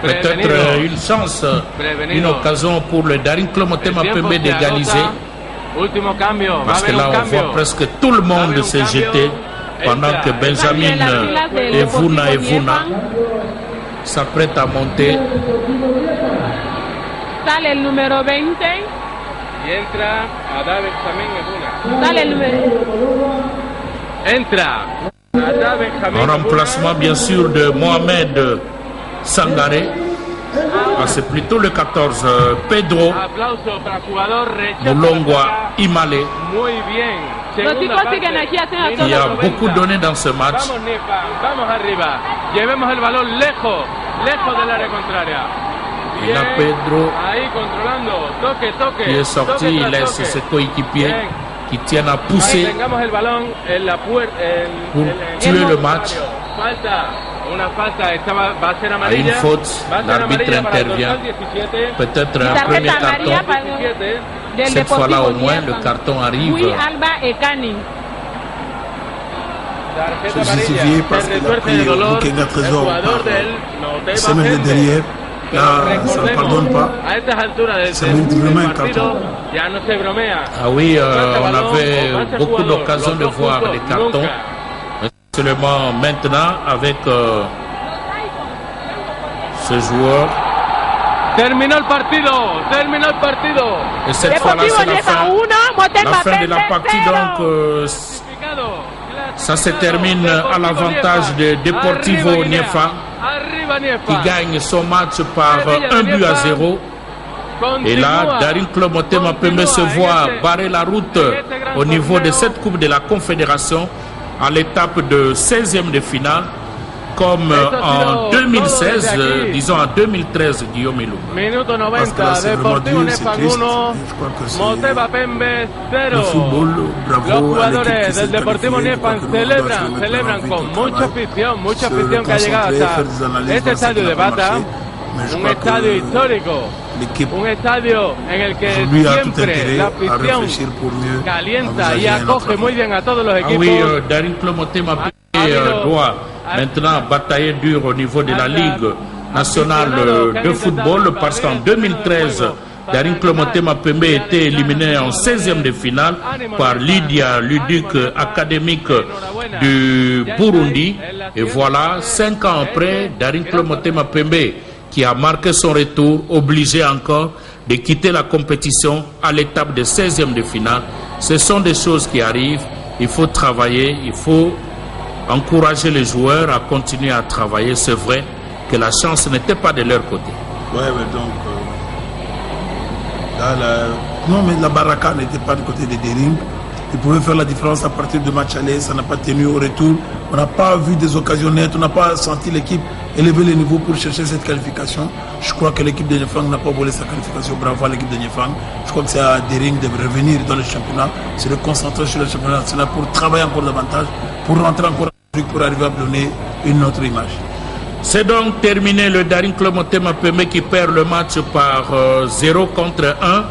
Peut-être une chance, une occasion pour le Daring Club Motema Pembe d'égaliser. Parce que là, on voit presque tout le monde se jeter pendant que Benjamin Evuna s'apprête à monter. Sale el número 20. Y entra Ada Benjamin Evuna. Sale el número. Entra Ada Benjamin. En remplacement, bien sûr, de Mohamed Sangaré. C'est plutôt le 14, Pedro Mulongwa Imale. Il a beaucoup donné dans ce match. Il a Pedro qui est sorti, il laisse ses coéquipiers qui tiennent à pousser pour tuer le match. À une faute, l'arbitre intervient. Peut-être un premier carton. Cette fois-là, au moins, le carton arrive. C'est justifié parce qu'il a pris Mukenga Trésor la semaine derrière. Là, ça ne pardonne pas. Ça mérite vraiment un carton. Ah oui, on avait beaucoup d'occasions de voir les cartons. Seulement maintenant avec ce joueur. Terminó el partido. Et cette fois-là, c'est la fin de la partie. Donc, ça se termine à l'avantage de Deportivo Niefa qui gagne son match par 1-0. Et là, Daring Club Motema Pembe se voit barrer la route au niveau de cette Coupe de la Confédération à l'étape de 16e de finale, comme en 2016, disons en 2013, Guillaume Elou. Parce que là, c'est vraiment dur, c'est triste. Je crois que c'est le football. Bravo à l'équipe qui s'est qualifiée. Celebran con mucha afición que ha llegado hasta este estadio de Bata, un estadio histórico. Un estadio en el que siempre la afición calienta y acoge muy bien a todos los equipos. Oui, Daring Club Motema Pembe doit maintenant batailler dur au niveau de la Ligue nationale de football parce qu'en 2013, Daring Club Motema Pembe était éliminé en 16e de finale par Lydia Luduc académique du Burundi. Et voilà, 5 ans après, Daring Club Motema Pembe qui a marqué son retour, obligé encore de quitter la compétition à l'étape de 16e de finale. Ce sont des choses qui arrivent. Il faut travailler, il faut encourager les joueurs à continuer à travailler. C'est vrai que la chance n'était pas de leur côté. Oui, mais donc... non, mais la Baraka n'était pas du côté des Daring. Ils pouvaient faire la différence à partir du match aller. Ça n'a pas tenu au retour. On n'a pas vu des occasions nettes. On n'a pas senti l'équipe élever les niveaux pour chercher cette qualification. Je crois que l'équipe de Niefang n'a pas volé sa qualification. Bravo à l'équipe de Niefang. Je crois que c'est à Daring de revenir dans le championnat, c'est de concentrer sur le championnat. C'est là pour travailler encore davantage, pour rentrer encore en Afrique, pour arriver à donner une autre image. C'est donc terminé le Daring Club Motema Pembe qui perd le match par 0 contre 1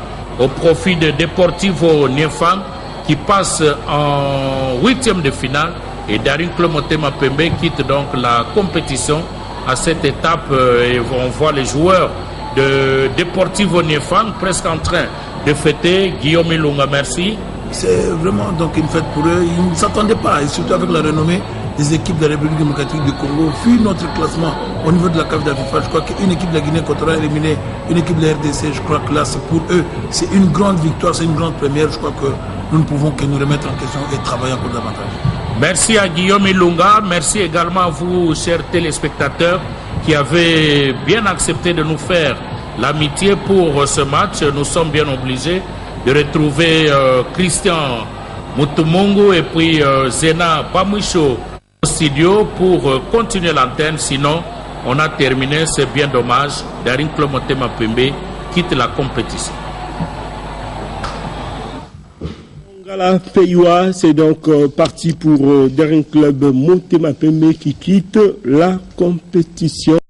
au profit de Deportivo Niefang qui passe en 8e de finale. Et Daring Club Motema Pembe quitte donc la compétition à cette étape et on voit les joueurs de Deportivo Niefang presque en train de fêter. Guillaume Ilunga, merci. C'est vraiment donc une fête pour eux. Ils ne s'attendaient pas, et surtout avec la renommée des équipes de la République démocratique du Congo, vu notre classement au niveau de la CAF d'Afifa, je crois qu'une équipe de la Guinée équatoriale éliminée, une équipe de la RDC, je crois que là, c'est pour eux, c'est une grande victoire, c'est une grande première. Je crois que nous ne pouvons que nous remettre en question et travailler encore davantage. Merci à Guillaume Ilunga, merci également à vous, chers téléspectateurs, qui avez bien accepté de nous faire l'amitié pour ce match. Nous sommes bien obligés de retrouver Christian Mutumungu et puis Zena Bamwisho au studio pour continuer l'antenne. Sinon, on a terminé, c'est bien dommage. Darin Motema Pembe quitte la compétition. La Peyua, c'est donc parti pour Daring Club Motema Pembe qui quitte la compétition.